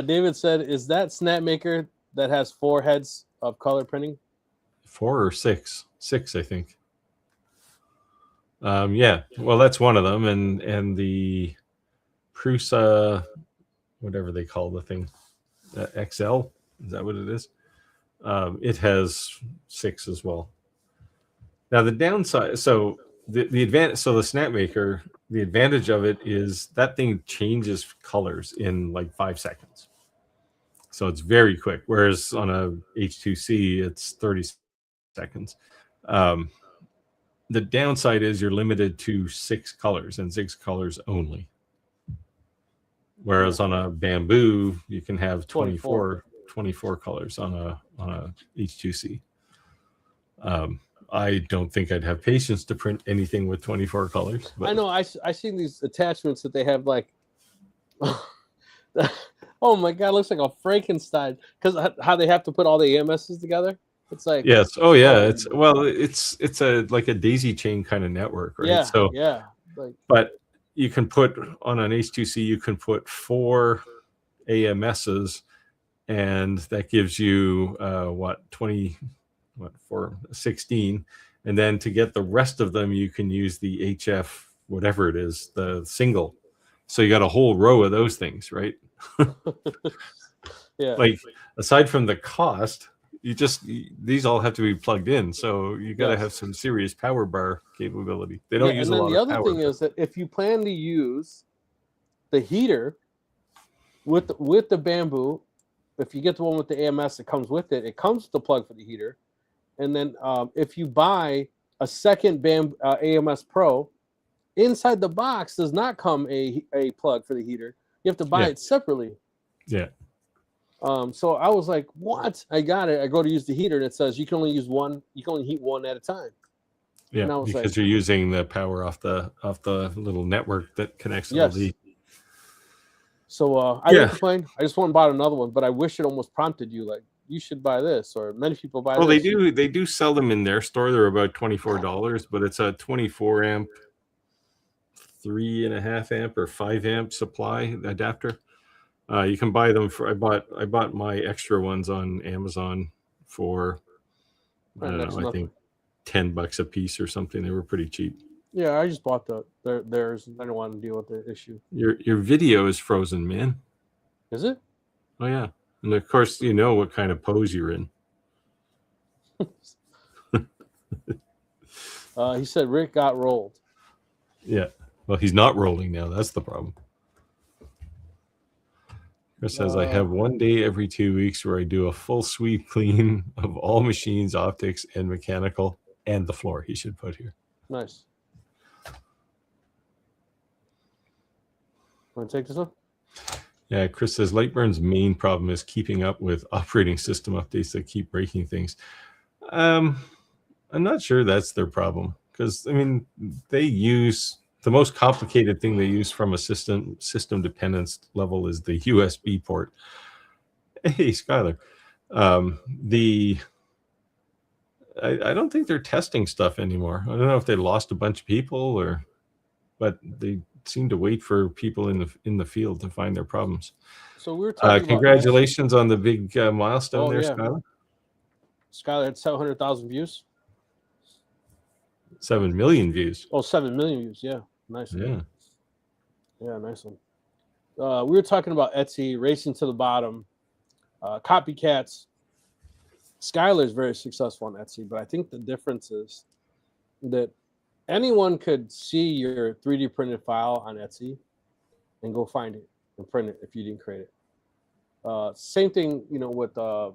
David said, is that Snapmaker that has 4 heads of color printing? 4 or 6? 6, I think. Yeah, well, that's one of them, and the Prusa, whatever they call the thing, XL, is that what it is? It has 6 as well. Now the downside, so the advantage, so the Snapmaker, the advantage of it is that thing changes colors in like 5 seconds. So it's very quick. Whereas on a H2C, it's 30 seconds. The downside is you're limited to 6 colors and 6 colors only. Whereas on a Bamboo, you can have 24 colors on a H2C. I don't think I'd have patience to print anything with 24 colors. But. I know. I seen these attachments that they have like, oh my god, it looks like a Frankenstein because how they have to put all the AMSs together. It's like yes, oh yeah, it's a like a daisy chain kind of network, right? Yeah, so yeah. Like, but you can put on an H2C, you can put 4 AMSs, and that gives you 16, and then to get the rest of them you can use the HF whatever it is, the single, so you got a whole row of those things, right? Yeah, like aside from the cost, these all have to be plugged in, so you got to have some serious power bar capability. They don't use a lot of power. And then the other thing is that if you plan to use the heater with the Bamboo, if you get the one with the AMS that comes with it, it comes with the plug for the heater. And then if you buy a second AMS Pro, inside the box does not come a plug for the heater. You have to buy it separately. Yeah. So I was like, what? I got it. I go to use the heater and it says you can only use one. You can only heat one at a time. Yeah, because you're using the power off the little network that connects to the. So I didn't complain. I just went and bought another one, but I wish it almost prompted you like, you should buy this, or many people buy this. Well, they do sell them in their store. They're about $24, but it's a 24 amp, 3.5 amp or 5 amp supply adapter. You can buy them for. I bought my extra ones on Amazon for I don't know. I think $10 a piece or something. They were pretty cheap. Yeah, I just bought theirs. I don't want to deal with the issue. Your video is frozen, man. Is it? Oh yeah, and of course you know what kind of pose you're in. He said Rick got rolled. Yeah, well he's not rolling now. That's the problem. Chris says, I have one day every 2 weeks where I do a full sweep clean of all machines, optics, and mechanical, and the floor, he should put here. Nice. Want to take this one? Yeah, Chris says, LightBurn's main problem is keeping up with operating system updates that keep breaking things. I'm not sure that's their problem, because, I mean, they use... The most complicated thing they use from a system dependence level is the USB port. Hey, Skylar. I don't think they're testing stuff anymore. I don't know if they lost a bunch of people but they seem to wait for people in the field to find their problems. So we were talking congratulations on the big milestone there, yeah. Skylar. Skylar had 700,000 views. 7 million views. Oh, 7 million views. Yeah, nice. Yeah. Yeah, nice one. We were talking about Etsy, racing to the bottom, copycats. Skylar is very successful on Etsy, but I think the difference is that anyone could see your 3D printed file on Etsy and go find it and print it if you didn't create it. Same thing, you know, with a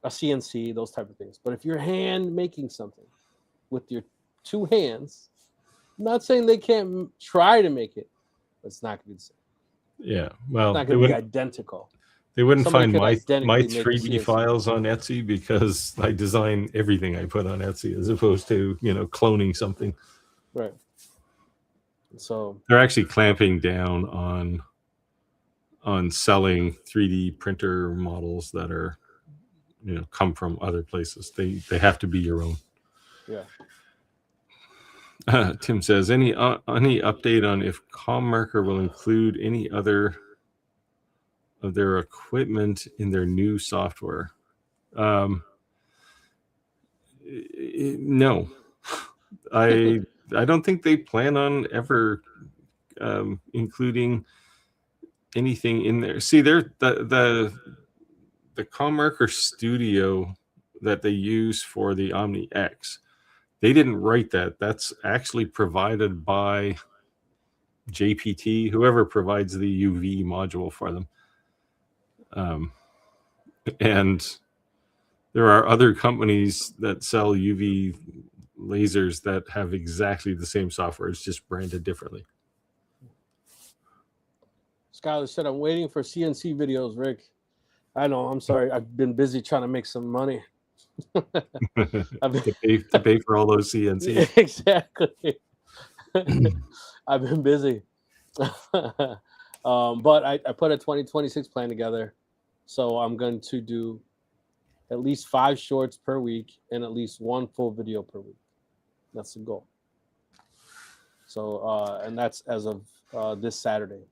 CNC, those type of things. But if you're hand making something with your 2 hands, I'm not saying they can't try to make it, but it's not going to be the same. Yeah, well, it's not going to be identical. They wouldn't find my 3D files on Etsy because I design everything I put on Etsy as opposed to, you know, cloning something. Right. So they're actually clamping down on selling 3D printer models that are, you know, come from other places. They have to be your own. Yeah. Tim says, any update on if CommMarker will include any other of their equipment in their new software? No, I don't think they plan on ever including anything in there. See, they're the CommMarker Studio that they use for the Omni X. They didn't write that. That's actually provided by JPT, whoever provides the UV module for them. And there are other companies that sell UV lasers that have exactly the same software. It's just branded differently. Skylar said, I'm waiting for CNC videos, Rick. I know. I'm sorry. I've been busy trying to make some money. to pay for all those CNCs. Exactly. I've been busy. But I put a 2026 plan together. So I'm going to do at least 5 shorts per week and at least 1 full video per week. That's the goal. So, and that's as of this Saturday.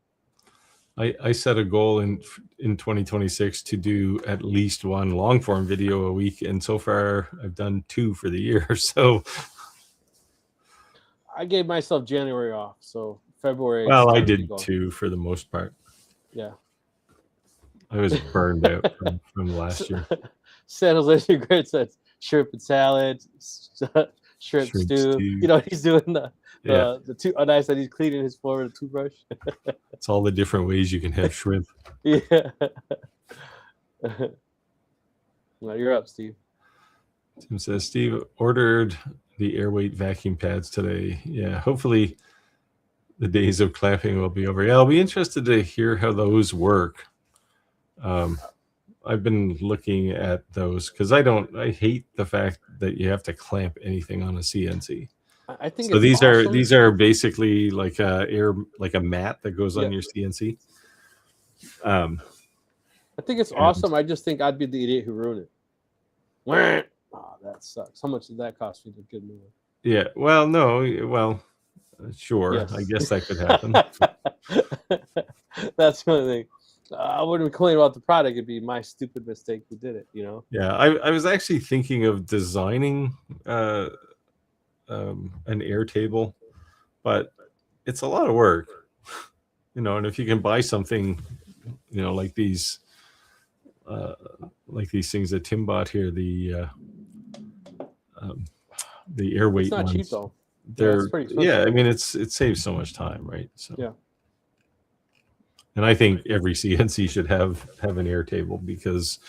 I set a goal in 2026 to do at least 1 long form video a week, and so far I've done 2 for the year. So I gave myself January off, so February. Well, I did 2 for the most part. Yeah, I was burned out from last year. San Jose Great said shrimp and salad, shrimp stew. You know, he's doing the two. Oh, nice that he's cleaning his floor with a toothbrush. It's all the different ways you can have shrimp. Yeah. Well, you're up, Steve. Tim says, Steve ordered the airweight vacuum pads today. Yeah, hopefully the days of clamping will be over. Yeah, I'll be interested to hear how those work. I've been looking at those because I hate the fact that you have to clamp anything on a CNC. I think so. These are basically like a mat that goes on your CNC. I think it's awesome. I just think I'd be the idiot who ruined it. Oh, that sucks. How much did that cost you to get me one? Yeah. Well, no. Well, sure. Yes. I guess that could happen. That's the only thing. I wouldn't complain about the product. It'd be my stupid mistake who did it, you know? Yeah. I was actually thinking of designing an air table, but it's a lot of work, you know, and if you can buy something, you know, like these things that Tim bought here, the airweight it's not ones. Cheap though. Yeah, I mean it saves so much time, right? So yeah. And I think every CNC should have an air table because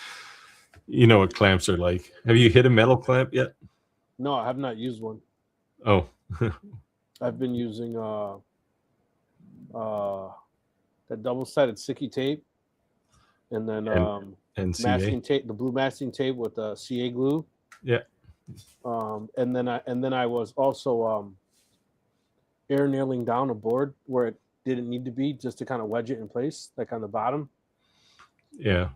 you know what clamps are like. Have you hit a metal clamp yet? No, I have not used one. Oh. I've been using that double-sided sticky tape, and then masking tape, the blue masking tape with CA glue. Yeah. And then I was also air nailing down a board where it didn't need to be, just to kind of wedge it in place, like on the bottom. Yeah.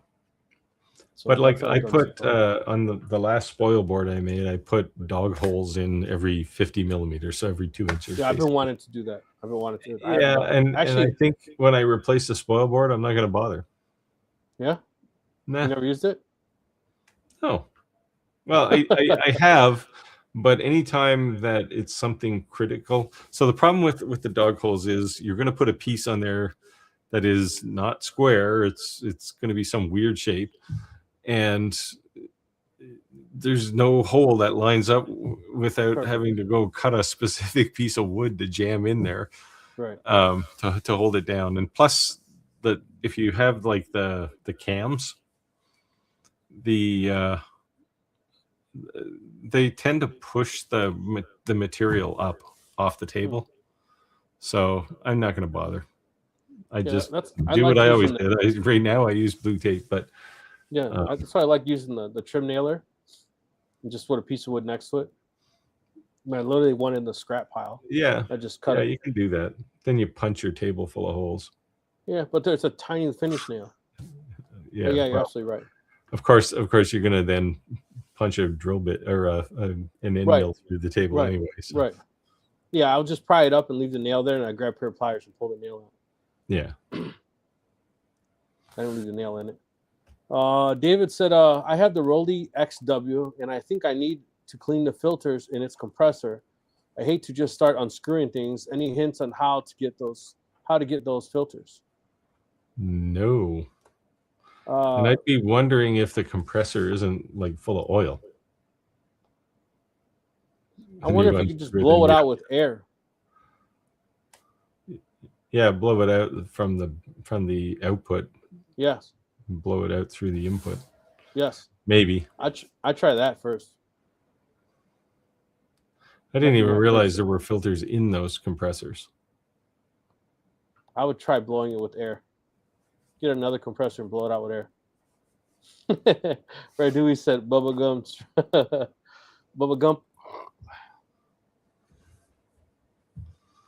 So but like I put on the last spoil board I made, I put dog holes in every 50 millimeters, so every 2 inches. Yeah, I've been wanting to do that. I've been wanting to. Yeah, and I think when I replace the spoil board, I'm not going to bother. Yeah? Nah. You never used it? No. Well, I have, but anytime that it's something critical. So the problem with the dog holes is you're going to put a piece on there that is not square. It's going to be some weird shape, and there's no hole that lines up without having to go cut a specific piece of wood to jam in there, right? To hold it down. And plus, if you have like the cams, they tend to push the material up off the table. So I'm not going to bother. I just do what I always did. Right now I use blue tape, but that's why I like using the trim nailer and just put a piece of wood next to it. I literally one in the scrap pile. Yeah. I just cut it. You can do that. Then you punch your table full of holes. Yeah, but there's a tiny finish nail. Yeah, you're absolutely right. Of course, you're going to then punch a drill bit or an end nail through the table anyway. So. Right. Yeah, I'll just pry it up and leave the nail there, and I grab a pair of pliers and pull the nail out. Yeah. I don't leave the nail in it. David said, I have the Rolly XW, and I think I need to clean the filters in its compressor. I hate to just start unscrewing things. Any hints on how to get those filters? No. And I'd be wondering if the compressor isn't like full of oil. I wonder if you can just blow it out with air. Yeah, blow it out from the output. Yes. Blow it out through the input. Yes. Maybe. I try that first. I didn't even realize there were filters in those compressors. I would try blowing it with air. Get another compressor and blow it out with air. Right, Dewey said bubblegum. Bubblegum.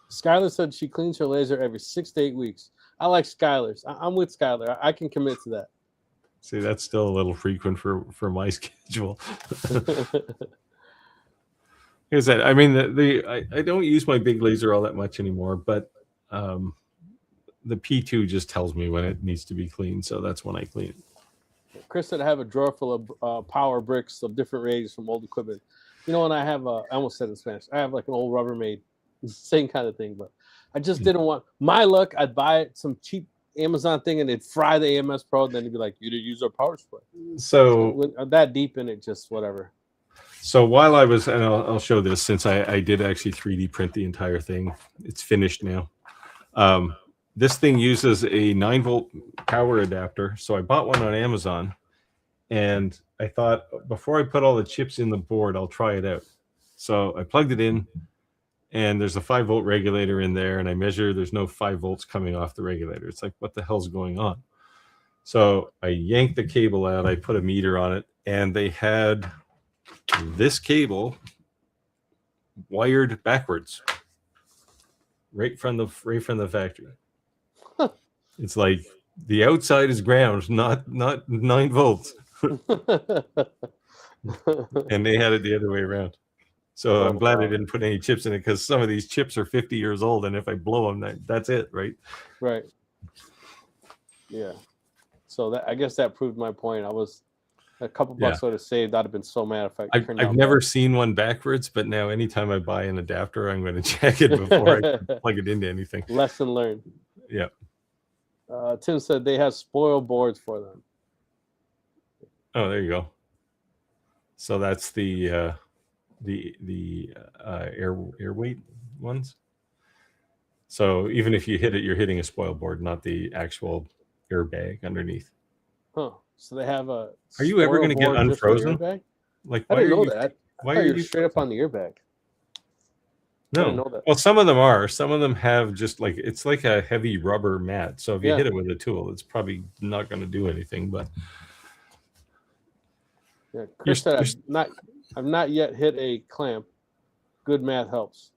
Skylar said she cleans her laser every 6 to 8 weeks. I like Skylar's. I'm with Skylar. I can commit to that. See, that's still a little frequent for my schedule. Is that? I mean, I don't use my big laser all that much anymore, but the P2 just tells me when it needs to be cleaned, so that's when I clean it. Chris said I have a drawer full of power bricks of different ratings from old equipment. You know, and I have I almost said in Spanish. I have like an old Rubbermaid, same kind of thing, but I just didn't want my luck. I'd buy some cheap Amazon thing and it'd fry the AMS Pro, and then it'd be like, you didn't use our power supply. So that deep in it, just whatever. So while I was, and I'll show this since I did actually 3D print the entire thing. It's finished now. This thing uses a 9-volt power adapter. So I bought one on Amazon, and I thought before I put all the chips in the board, I'll try it out. So I plugged it in, and there's a 5-volt regulator in there, and I measure there's no 5 volts coming off the regulator. It's like, what the hell's going on? So I yanked the cable out, I put a meter on it, and they had this cable wired backwards right from the factory. Huh. It's like the outside is ground, not 9 volts. And they had it the other way around. So I'm glad I didn't put any chips in it, because some of these chips are 50 years old, and if I blow them, that's it, right? Right. Yeah. So I guess that proved my point. I was a couple bucks would have saved. I'd have been so mad if I've never seen one backwards, but now anytime I buy an adapter, I'm going to check it before I plug it into anything. Lesson learned. Yeah. Tim said they have spoil boards for them. Oh, there you go. So that's the air weight ones. So even if you hit it, you're hitting a spoil board, not the actual airbag underneath. Huh. So they have a. Are you ever going to get unfrozen? Like, I didn't know that. Why are you straight up on the airbag? No. I didn't know that. Well, some of them are. Some of them have just like, it's like a heavy rubber mat. So if you hit it with a tool, it's probably not going to do anything. But yeah, Chris said I've not yet hit a clamp. Good math helps.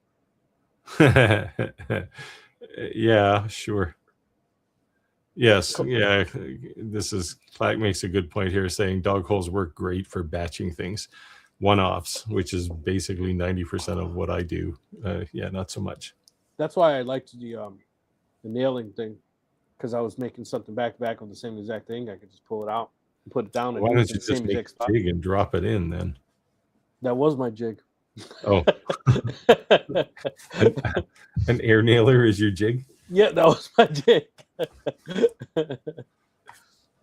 Yeah, sure. Yes, yeah. This is Clack makes a good point here, saying dog holes work great for batching things, one-offs, which is basically 90% of what I do. Yeah, not so much. That's why I liked the nailing thing, because I was making something back to back on the same exact thing. I could just pull it out and put it down and Why do don't it in you the same just make exact a spot. jig and drop it in then? That was my jig. Oh, an air nailer is your jig? Yeah, that was my jig.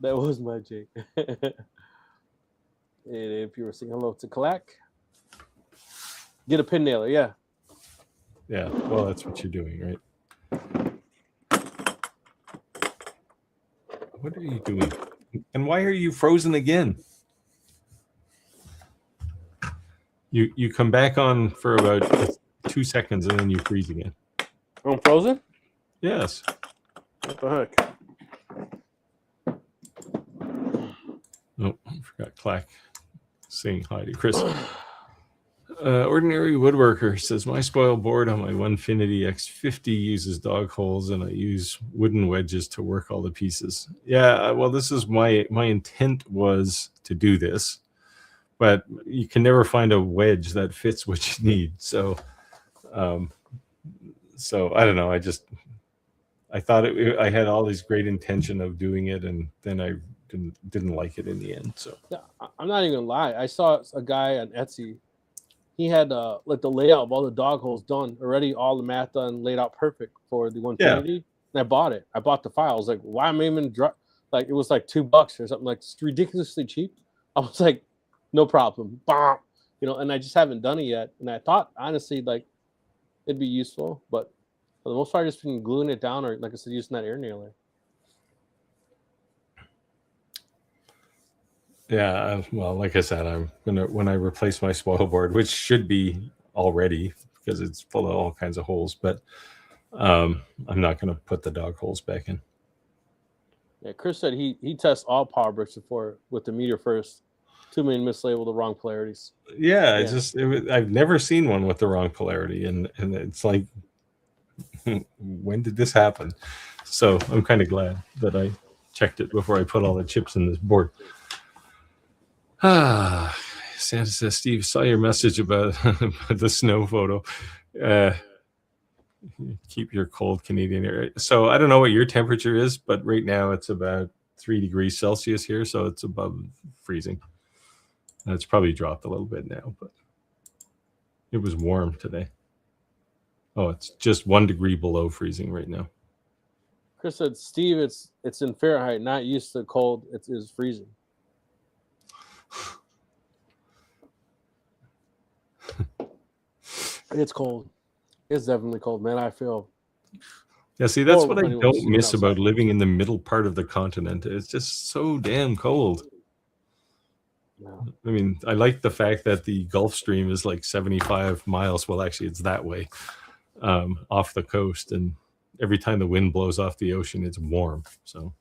That was my jig. And if you were saying hello to Kalak, get a pin nailer. Yeah. Yeah, well, that's what you're doing, right? What are you doing? And why are you frozen again? You come back on for about 2 seconds and then you freeze again. I'm frozen? Yes. What the heck? Oh, I forgot Clack saying hi to Chris. Ordinary Woodworker says, my spoil board on my Onefinity X50 uses dog holes, and I use wooden wedges to work all the pieces. Yeah, well, this is my intent was to do this, but you can never find a wedge that fits what you need. So I don't know. I thought I had all this great intention of doing it, and then I didn't like it in the end. So yeah, I'm not even gonna lie. I saw a guy on Etsy. He had like the layout of all the dog holes done already, all the math done, laid out perfect for the Onefinity. And I bought it. I bought the file. I was like, why am I even like it was like $2 or something, like it's ridiculously cheap. I was like, no problem. Bah! You know, and I just haven't done it yet. And I thought honestly like it'd be useful, but for the most part, I've just been gluing it down, or like I said, using that air nailer. yeah, well, like I said, I'm gonna, when I replace my spoil board, which should be already because it's full of all kinds of holes, but I'm not gonna put the dog holes back in. Yeah, Chris said he tests all power bricks before with the meter first. Too many mislabeled the wrong polarities. Yeah, I've never seen one with the wrong polarity, and it's like, when did this happen? So I'm kind of glad that I checked it before I put all the chips in this board. Santa says, Steve, saw your message about the snow photo. Keep your cold Canadian air. So I don't know what your temperature is, but right now it's about 3 degrees Celsius here, so it's above freezing. And it's probably dropped a little bit now, but it was warm today. Oh, it's just 1 degree below freezing right now. Chris said, Steve, it's in Fahrenheit, not used to cold. It is freezing. It's cold. It's definitely cold, man. I feel. Yeah, see, that's what I don't miss about living in the middle part of the continent. It's just so damn cold. Yeah. I mean, I like the fact that the Gulf Stream is like 75 miles. Well, actually, it's that way off the coast. And every time the wind blows off the ocean, it's warm. So,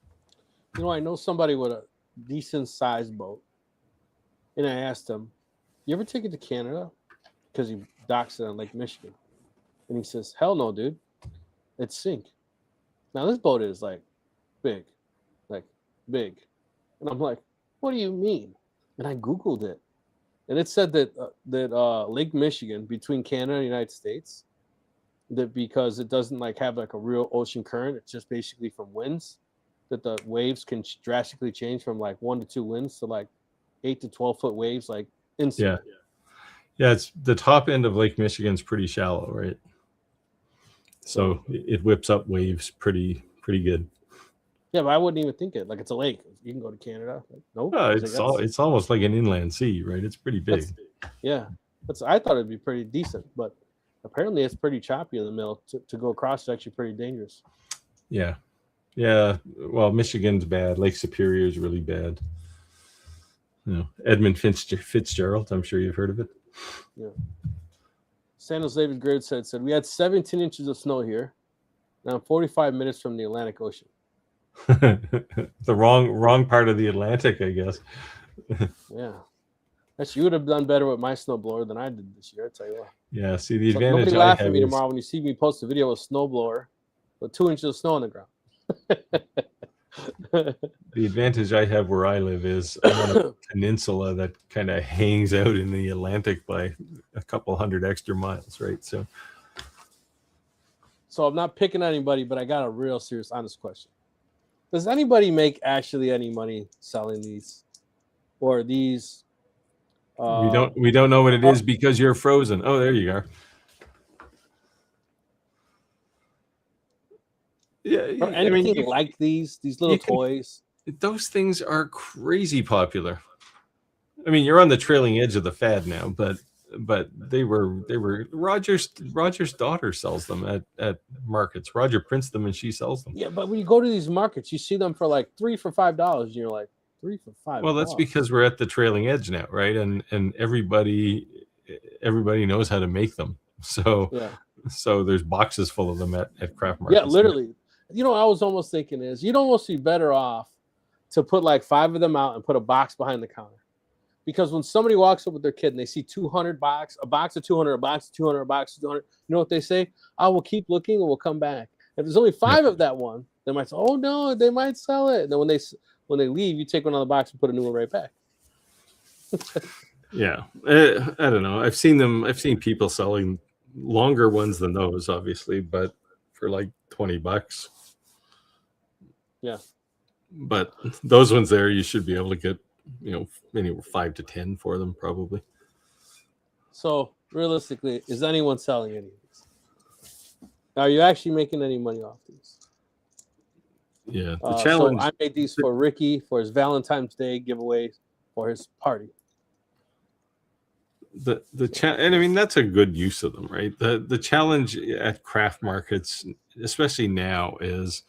you know, I know somebody with a decent sized boat. And I asked him, you ever take it to Canada? Because he docks it on Lake Michigan. And he says, hell no, dude. It's sink. Now, this boat is like big. And I'm like, what do you mean? And I Googled it. And it said that Lake Michigan, between Canada and the United States, that because it doesn't like have like a real ocean current, it's just basically from winds, that the waves can drastically change from like 1 to 2 winds to like 8 to 12 foot waves, like instantly. Yeah, it's the top end of Lake Michigan's pretty shallow, right? So it whips up waves pretty good. Yeah, but I wouldn't even think it. Like, it's a lake. You can go to Canada. Like, nope. It's almost like an inland sea, right? It's pretty big. I thought it'd be pretty decent, but apparently it's pretty choppy in the middle. To go across is actually pretty dangerous. Yeah. Well, Michigan's bad. Lake Superior is really bad. You know, Edmund Fitzgerald. I'm sure you've heard of it. Yeah. San Jose Grid said we had 17 inches of snow here. Now I'm 45 minutes from the Atlantic Ocean. The wrong part of the Atlantic, I guess. Yeah. Actually, you would have done better with my snowblower than I did this year, I tell you what. Yeah, see, the advantage nobody laugh at me tomorrow when you see me post a video of a snowblower with 2 inches of snow on the ground. The advantage I have where I live is I'm on a peninsula that kind of hangs out in the Atlantic by a couple hundred extra miles, right? So So I'm not picking anybody, but I got a real serious, honest question. Does anybody make actually any money selling these, or these? We don't know what it is because you're frozen. Oh, there you are. Yeah, or anything like these little toys. Those things are crazy popular. I mean, you're on the trailing edge of the fad now, but they were Roger's daughter sells them at markets. Roger prints them and she sells them. Yeah, but when you go to these markets, you see them for like $3 for $5, and you're like, $3 for $5. Well, that's because we're at the trailing edge now, right? And everybody knows how to make them. So yeah. So there's boxes full of them at craft markets. Yeah, literally. You know, I was almost thinking is you'd almost be better off to put like 5 of them out and put a box behind the counter. Because when somebody walks up with their kid and they see 200 box, a box of 200, a box of 200, a box of 200, you know what they say? I will keep looking and we'll come back. If there's only 5 of that one, they might say, "Oh no, they might sell it." And then when they leave, you take one out of the box and put a new one right back. Yeah, I don't know. I've seen people selling longer ones than those, obviously, but for like $20. Yeah. But those ones there, you should be able to get, anywhere 5 to 10 for them, probably. So realistically, is anyone selling any of these? Are you actually making any money off these? Yeah, the challenge. So I made these for Ricky for his Valentine's Day giveaway for his party. And I mean that's a good use of them, right? The challenge at craft markets, especially now, is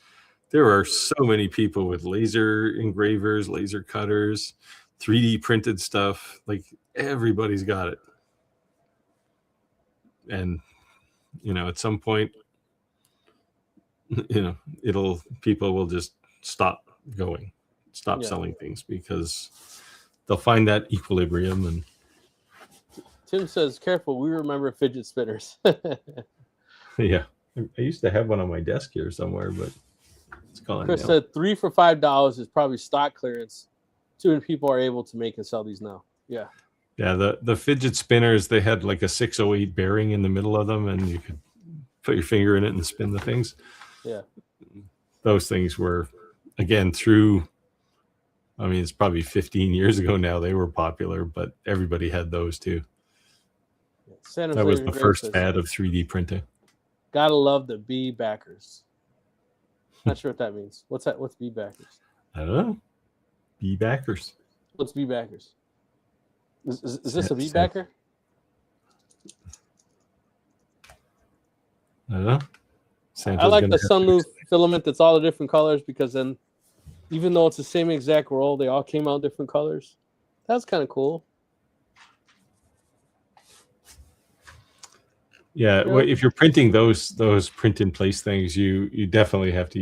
there are so many people with laser engravers, laser cutters, 3D printed stuff. Like everybody's got it, and at some point, people will just stop selling things because they'll find that equilibrium. And Tim says, "Careful, we remember fidget spinners." Yeah, I used to have one on my desk here somewhere, but it's gone. Chris said $3 for $5 is probably stock clearance. Too many people are able to make and sell these now. Yeah. Yeah, the fidget spinners, they had like a 608 bearing in the middle of them, and you could put your finger in it and spin the things. Yeah. Those things were, again, it's probably 15 years ago now, they were popular, but everybody had those too. That was the first fad of 3D printing. Gotta love the bee backers. Not sure what that means. What's that? What's bee backers? I don't know. Bee backers. What's bee backers? Is this a bee backer? I don't know. I like the sunroof filament that's all the different colors, because then even though it's the same exact roll, they all came out different colors. That's kind of cool. Yeah, well, if you're printing those print in place things, you definitely have to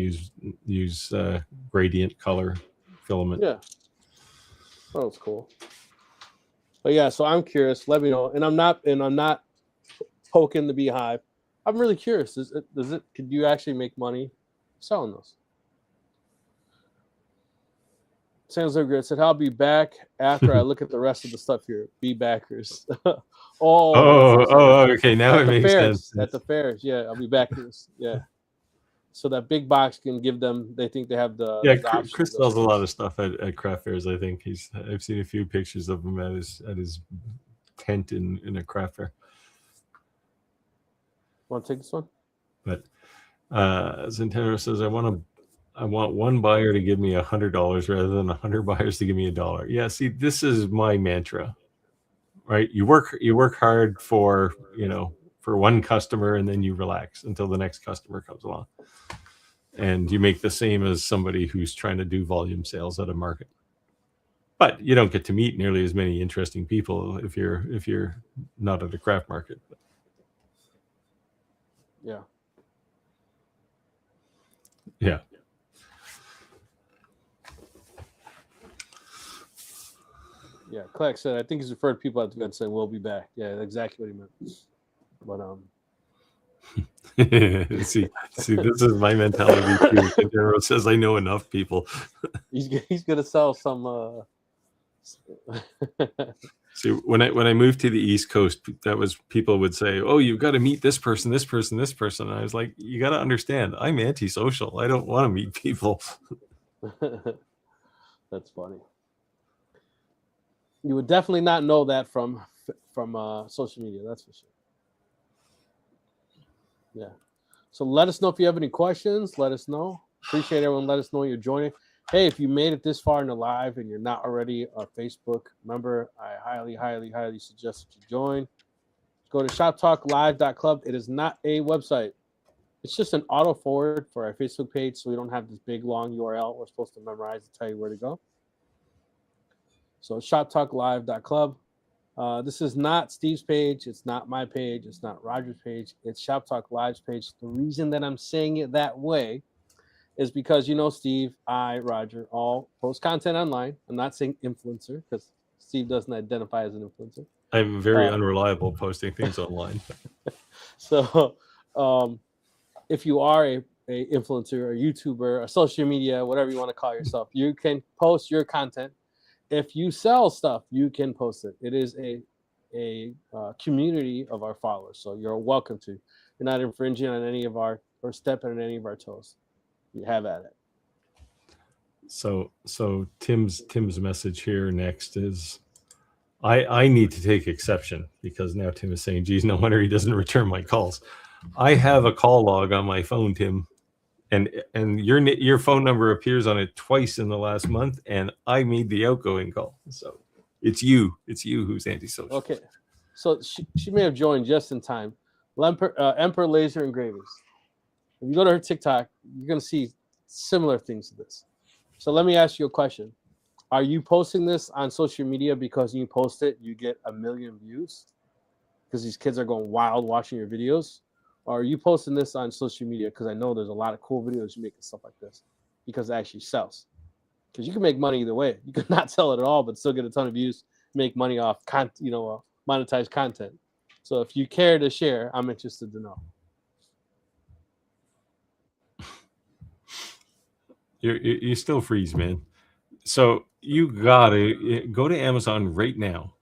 use gradient color filament. Yeah, oh, that's cool. But yeah, so I'm curious. Let me know, and I'm not poking the beehive. I'm really curious. Could you actually make money selling those? Sounds so good. Said I'll be back after I look at the rest of the stuff here. Bee backers. Okay. Now it makes sense. At the fairs, yeah, I'll be back. Yeah. So that big box can give them. They think they have the. Yeah, Chris sells a lot of stuff at craft fairs. I think I've seen a few pictures of him at his tent in a craft fair. Want to take this one? But Zintero says, I want one buyer to give me $100 rather than 100 buyers to give me $1. Yeah, see, this is my mantra, right? You work hard for one customer, and then you relax until the next customer comes along, and you make the same as somebody who's trying to do volume sales at a market. But you don't get to meet nearly as many interesting people if you're not at a craft market. Yeah. Yeah. Yeah, Clark said, I think he's referred to people at the event saying, "We'll be back." Yeah, that's exactly what he meant. But see, this is my mentality too. General says I know enough people. He's gonna sell some. See, when I moved to the East Coast, that was people would say, "Oh, you've got to meet this person, this person, this person." And I was like, "You got to understand, I'm antisocial. I don't want to meet people." That's funny. You would definitely not know that from social media. That's for sure. Yeah. So let us know if you have any questions. Let us know. Appreciate everyone. Let us know you're joining. Hey, if you made it this far in the live and you're not already on Facebook, remember, I highly, highly, highly suggest that you join. Go to shoptalklive.club. It is not a website. It's just an auto forward for our Facebook page, so we don't have this big, long URL we're supposed to memorize to tell you where to go. So shoptalklive.club. This is not Steve's page. It's not my page. It's not Roger's page. It's Shop Talk Live's page. The reason that I'm saying it that way is because, you know, Steve, Roger, all post content online. I'm not saying influencer because Steve doesn't identify as an influencer. I'm very unreliable posting things online. So if you are a influencer, a YouTuber, a social media, whatever you want to call yourself, you can post your content. If you sell stuff, you can post it. It is a community of our followers, so you're welcome to. You're not infringing on any of our or stepping on any of our toes. You have at it. So Tim's message here next is, I need to take exception because now Tim is saying, geez, no wonder he doesn't return my calls. I have a call log on my phone, Tim, and your phone number appears on it twice in the last month, and I made the outgoing call. So it's you who's antisocial. Okay, so she may have joined just in time. Emperor Laser Engravings. If you go to her TikTok, you're going to see similar things to this. So let me ask you a question. Are you posting this on social media because you post it, you get 1 million views? Because these kids are going wild watching your videos? Or are you posting this on social media? Because I know there's a lot of cool videos you make and stuff like this. Because it actually sells. Because you can make money either way. You could not sell it at all, but still get a ton of views, make money off monetized content. So if you care to share, I'm interested to know. You still freeze, man. So you gotta go to Amazon right now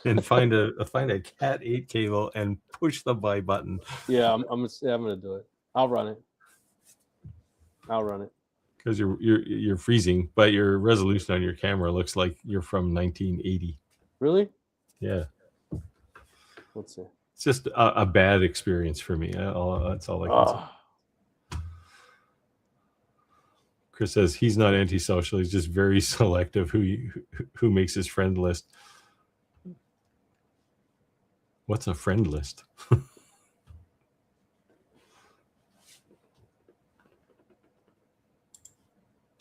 and find a Cat 8 cable and push the buy button. Yeah, I'm gonna do it. I'll run it. Because you're freezing, but your resolution on your camera looks like you're from 1980. Really? Yeah. Let's see. It's just a bad experience for me. That's all I can say. Chris says he's not antisocial. He's just very selective who makes his friend list. What's a friend list?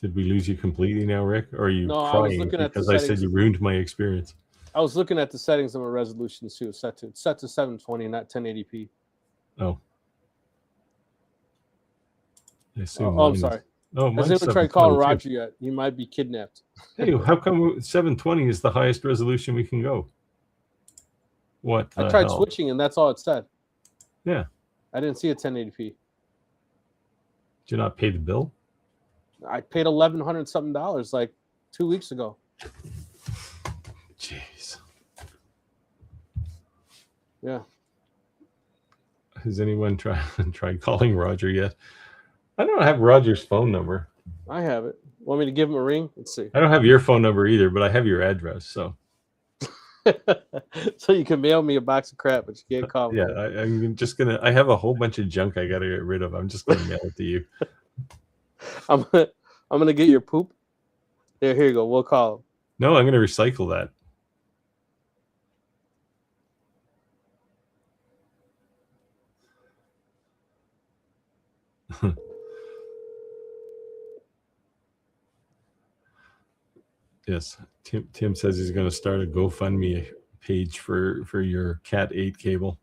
Did we lose you completely now, Rick? Or are you crying because I said you ruined my experience? I was looking at the settings of my resolution to see what it's set to 720, not 1080p. Oh. I'm sorry. Oh, I haven't tried calling Roger yet. He might be kidnapped. Hey, how come 720 is the highest resolution we can go? What? I tried switching, and that's all it said. Yeah. I didn't see a 1080p. Did you not pay the bill? I paid $1,100 something like 2 weeks ago. Jeez. Yeah. Has anyone tried calling Roger yet? I don't have Roger's phone number. I have it. Want me to give him a ring? Let's see. I don't have your phone number either, but I have your address. So so you can mail me a box of crap, but you can't call me. Yeah, I'm just going to... I have a whole bunch of junk I got to get rid of. I'm just going to mail it to you. I'm gonna get your poop. Here you go. We'll call him. No, I'm going to recycle that. Yes, Tim says he's going to start a GoFundMe page for your Cat 8 cable,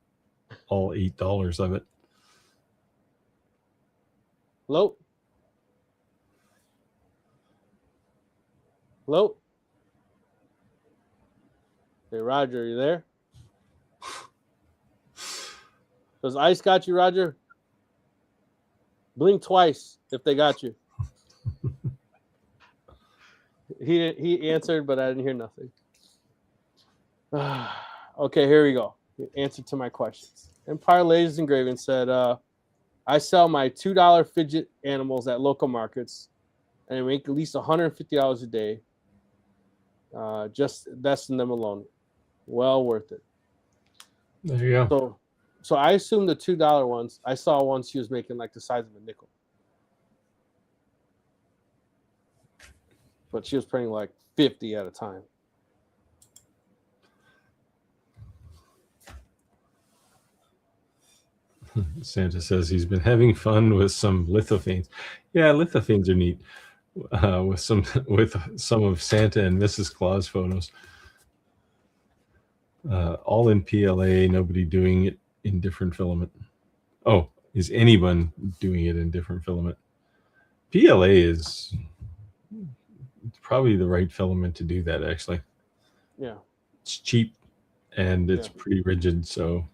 all $8 of it. Hello? Hello? Hey, Roger, are you there? Does ICE got you, Roger? Blink twice if they got you. He answered, but I didn't hear nothing. Okay, here we go. The answer to my questions. Empire Ladies Engraving said, I sell my $2 fidget animals at local markets and I make at least $150 a day. Just investing them alone. Well worth it. There you go. So I assume the $2 ones, I saw one she was making like the size of a nickel. But she was printing like 50 at a time. Santa says he's been having fun with some lithophanes. Yeah, lithophanes are neat. With some of Santa and Mrs. Claus photos. All in PLA, nobody doing it in different filament. Oh, is anyone doing it in different filament? PLA is probably the right filament to do that, actually. Yeah. It's cheap and it's pretty rigid, so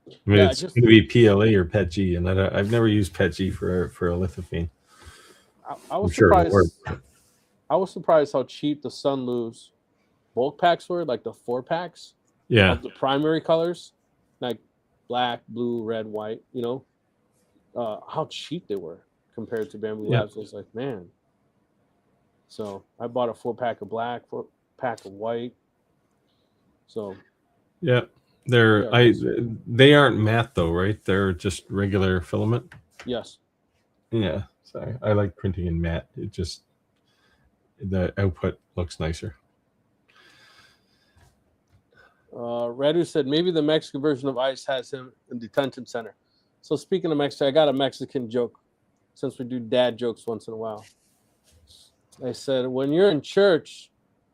I mean, Yeah, it's going to be PLA or PETG, and I've never used PETG for a lithophane. I was surprised. I was surprised how cheap the Sunluz bulk packs were, like the 4-packs. Yeah. Of the primary colors, like black, blue, red, white. You know, how cheap they were compared to Bamboo Labs. I was like, man. So I bought a 4-pack of black, 4-pack of white. So. Yeah. They aren't matte though, right? They're just regular filament. Yes. Yeah. Sorry, I like printing in matte. It just the output looks nicer. Redu said maybe the Mexican version of ICE has him in detention center. So speaking of Mexico, I got a Mexican joke since we do dad jokes once in a while. I said, when you're in church,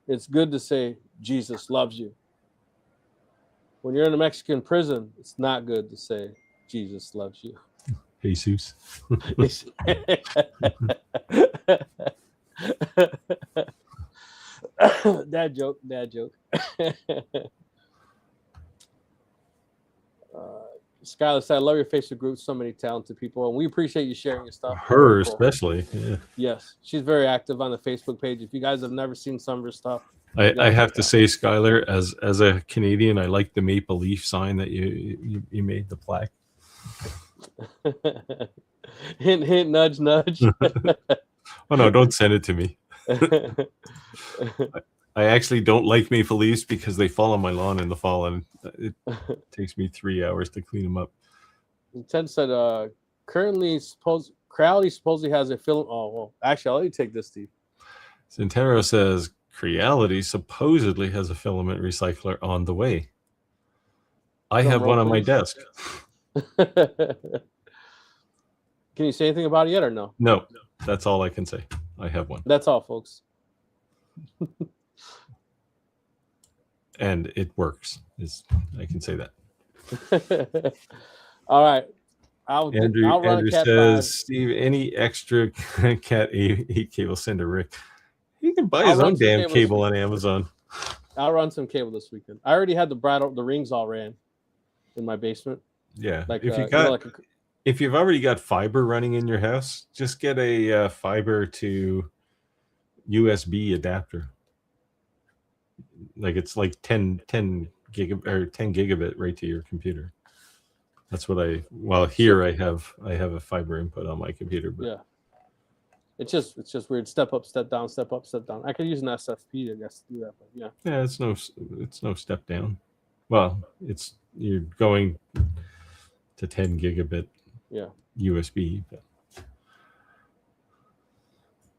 it's good to say Jesus loves you. When you're in a Mexican prison, it's not good to say Jesus loves you. Jesus. Dad joke. Skylar said, I love your Facebook group. So many talented people. And we appreciate you sharing your stuff. Her especially. Yeah. Yes. She's very active on the Facebook page. If you guys have never seen some of her stuff. I have to say, Skylar, as a Canadian, I like the maple leaf sign that you made, the plaque. Hint, hint, nudge, nudge. Oh, no, don't send it to me. I actually don't like maple leaves because they fall on my lawn in the fall, and it takes me 3 hours to clean them up. Ted said, currently, Creality supposedly has a film. Oh, well, actually, I'll let you take this, Steve. Centero says, Creality supposedly has a filament recycler on the way. I have one on my desk. Can you say anything about it yet or no? No, that's all I can say. I have one. That's all, folks. And it works. I can say that. All right. Andrew says, Steve, any extra Cat 8 cable, send to Rick. He can buy his own damn cable on Amazon. I'll run some cable this weekend. I already had the rings all ran in my basement. Yeah. Like, if you've already got fiber running in your house, just get a fiber to USB adapter. Like it's like 10 gigabit right to your computer. That's what I have a fiber input on my computer, but yeah. It's just weird. Step up, step down, step up, step down. I could use an SFP, I guess, to do that, but yeah. Yeah, it's no step down. Well, you're going to 10 gigabit USB. But.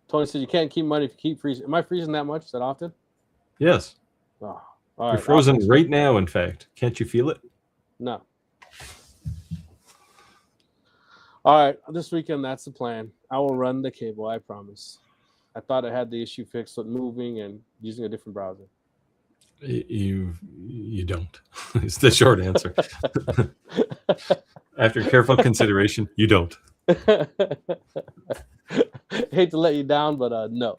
Tony said you can't keep money if you keep freezing. Am I freezing that much? Is that often? Yes. Oh, all right. You're frozen right now, in fact. Can't you feel it? No. All right. This weekend, that's the plan. I will run the cable, I promise. I thought I had the issue fixed with moving and using a different browser. You don't. It's the short answer. After careful consideration, you don't. Hate to let you down, but no.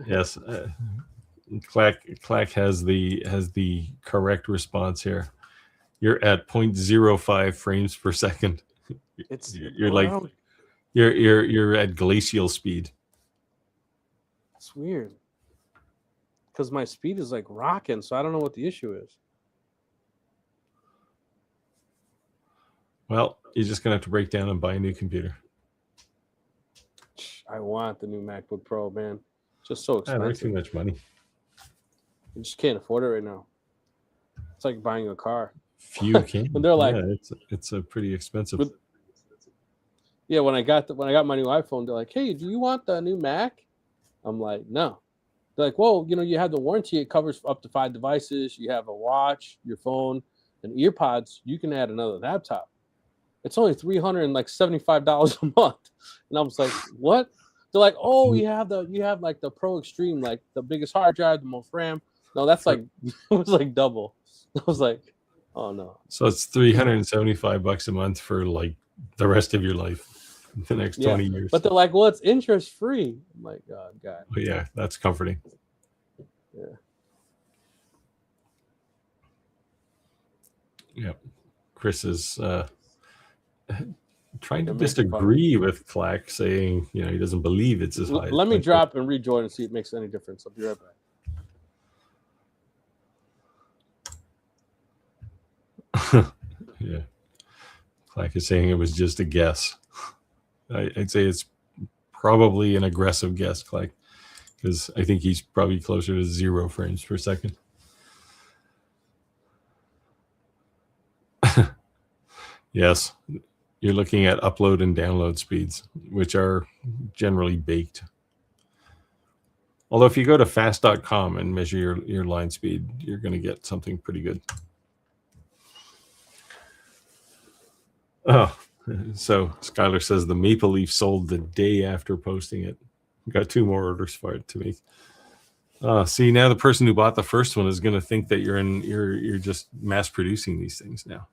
Yes, Clack has the correct response here. You're at 0.05 frames per second. You're at glacial speed. It's weird. because my speed is like rocking, so I don't know what the issue is. Well, you're just gonna have to break down and buy a new computer. I want the new MacBook Pro, man. It's just so expensive. That's too much money. You just can't afford it right now. It's like buying a car. Few can. And they're like, it's a pretty expensive. Yeah, when I got my new iPhone, they're like, "Hey, do you want the new Mac?" I'm like, "No." They're like, "Well, you have the warranty. It covers up to 5 devices. You have a watch, your phone, and earpods. You can add another laptop. It's only $375 a month." And I was like, "What?" They're like, "Oh, you have like the Pro Extreme, like the biggest hard drive, the most RAM." No, that's like it was like double. I was like, "Oh no." So it's $375 a month for like the rest of your life, the next 20 years. But they're like, "Well, it's interest free." I'm like, "Oh God." But yeah, that's comforting. Yeah. Yeah. Chris is trying to disagree with Clack, saying he doesn't believe it's as high. Let me drop and rejoin and see if it makes any difference. I'll be right back. Yeah. Clack is saying it was just a guess. I'd say it's probably an aggressive guess, Clack, because I think he's probably closer to 0 frames per second. Yes, you're looking at upload and download speeds, which are generally baked. Although if you go to fast.com and measure your line speed, you're going to get something pretty good. Oh, so Skylar says the Maple Leaf sold the day after posting it. Got 2 more orders for it to make. See, now the person who bought the first one is going to think that you're just mass producing these things now.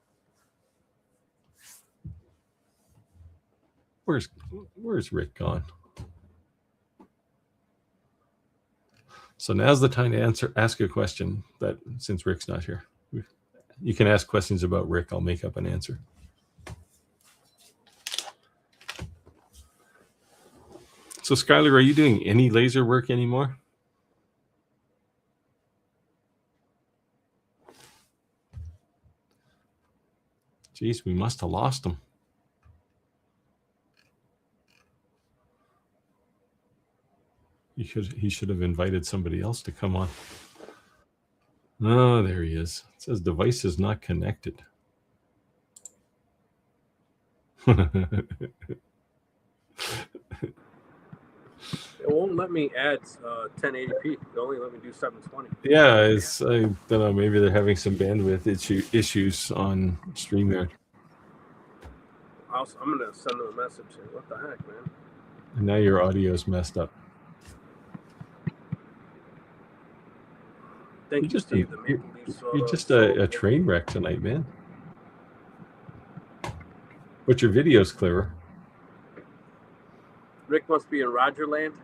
Where's Rick gone? So now's the time to ask a question. That since Rick's not here, you can ask questions about Rick. I'll make up an answer. So Skylar, are you doing any laser work anymore? Jeez, we must have lost him. He should have invited somebody else to come on. Oh, there he is. It says device is not connected. It won't let me add 1080p. It only let me do 720. Yeah, I don't know. Maybe they're having some bandwidth issues on StreamYard. I'm going to send them a message saying, "What the heck, man?" And now your audio is messed up. Thank you, Steve. You're just a train wreck tonight, man. But your video's clearer. Rick must be in Rogerland.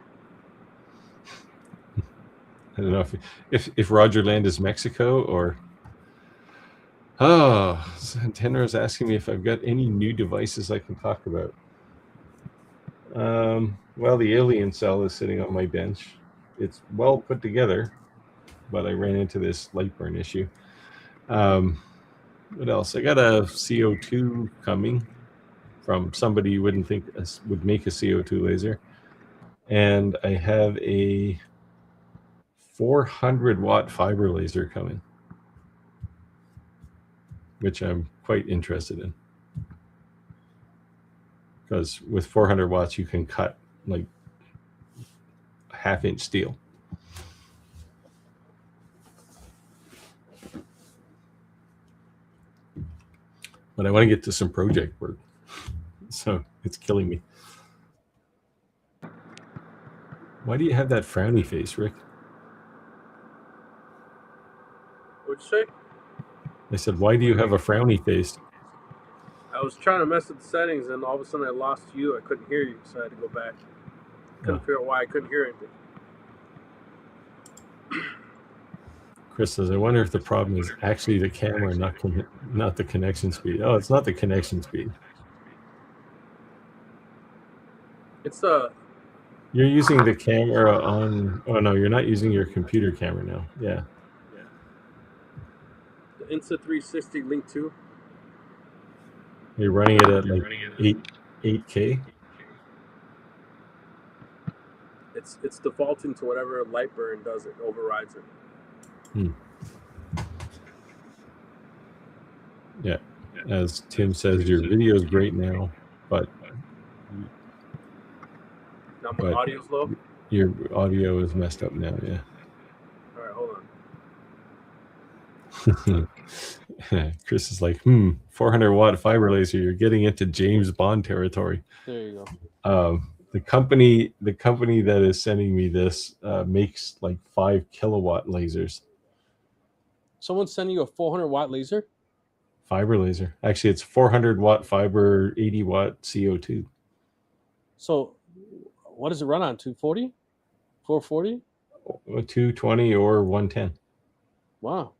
I don't know if Rogerland is Mexico or. Oh, Santana is asking me if I've got any new devices I can talk about. Well, the Alien Cell is sitting on my bench. It's well put together, but I ran into this LightBurn issue. What else? I got a CO2 coming from somebody you wouldn't think would make a CO2 laser. And I have a 400-watt fiber laser coming, which I'm quite interested in. Because with 400 watts, you can cut like a half-inch steel. But I want to get to some project work. So it's killing me. Why do you have that frowny face, Rick? What'd you say? I said, why do you have a frowny face? I was trying to mess with the settings, and all of a sudden I lost you. I couldn't hear you, so I had to go back. Couldn't figure out why I couldn't hear anything. Chris says, I wonder if the problem is actually the camera, not the connection speed. Oh, it's not the connection speed. It's the You're using the camera on. Oh no, you're not using your computer camera now. Yeah. The Insta360 Link 2. You're running it at like 8K. It's defaulting to whatever LightBurn does. It overrides it. Yeah. As Tim says, your video is great now, but Now my audio's low. Your audio is messed up now. Yeah. All right, hold on. Chris is like, 400-watt fiber laser. You're getting into James Bond territory. There you go. The company that is sending me this makes like 5 kilowatt lasers. Someone's sending you a 400-watt laser? Fiber laser. Actually, it's 400-watt fiber, 80-watt CO2. So what does it run on? 240? 440? 220 or 110. Wow.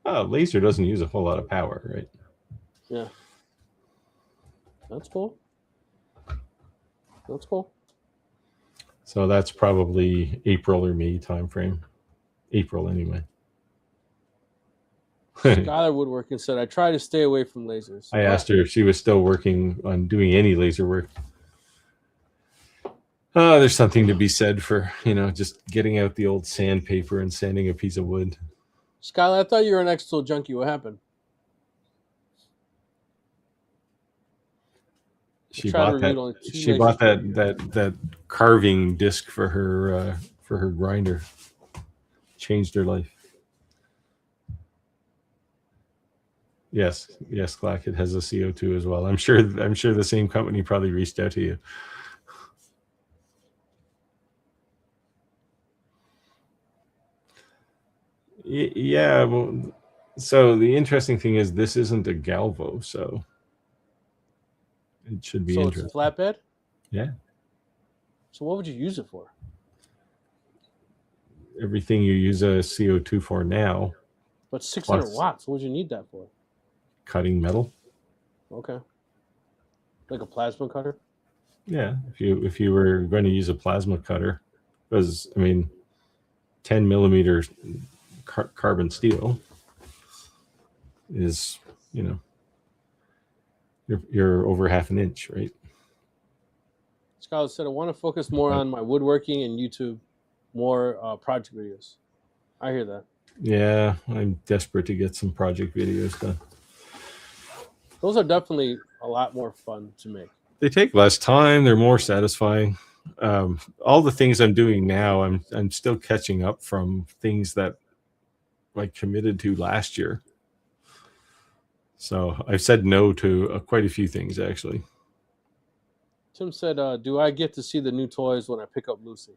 Laser doesn't use a whole lot of power, right? Yeah. That's cool. That's cool. So that's probably April or May timeframe. April, anyway. Skylar Woodworking said, I try to stay away from lasers. I asked her if she was still working on doing any laser work. There's something to be said for, just getting out the old sandpaper and sanding a piece of wood. Skylar, I thought you were an X-Tool junkie. What happened? She bought that carving disc for her grinder. Changed her life. Yes, Clack. It has a CO2 as well. I'm sure the same company probably reached out to you. Yeah, well, so the interesting thing is this isn't a Galvo, so it should be interesting. So it's flatbed? Yeah. So what would you use it for? Everything you use a CO2 for now. But 600 watts, what would you need that for? Cutting metal. Okay. Like a plasma cutter? Yeah, if you were going to use a plasma cutter, because 10 millimeters carbon steel is, you're over half an inch, right? Skylar said, I want to focus more on my woodworking and YouTube, more project videos. I hear that. Yeah, I'm desperate to get some project videos done. Those are definitely a lot more fun to make. They take less time. They're more satisfying. All the things I'm doing now, I'm still catching up from things that I committed to last year. So I've said no to quite a few things, actually. Tim said, do I get to see the new toys when I pick up Lucy?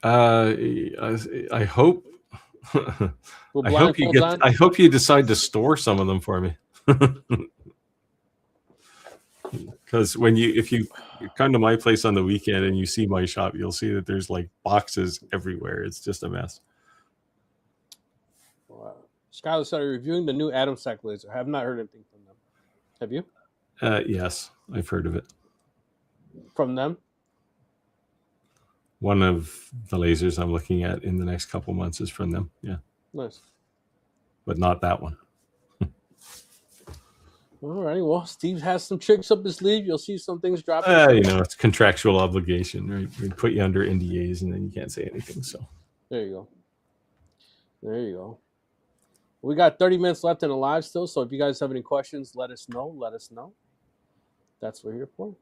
I hope. I hope you decide to store some of them for me. Because if you come to my place on the weekend and you see my shop, you'll see that there's like boxes everywhere. It's just a mess. Wow. Skylar said, reviewing the new Atom Stack laser. I have not heard anything from them. Have you? Yes, I've heard of it. From them? One of the lasers I'm looking at in the next couple months is from them. Yeah. Nice. But not that one. All right. Well, Steve has some tricks up his sleeve. You'll see some things dropping. It's contractual obligation, right? We put you under NDAs and then you can't say anything. So there you go. We got 30 minutes left in the live still. So if you guys have any questions, let us know. That's what we're here for.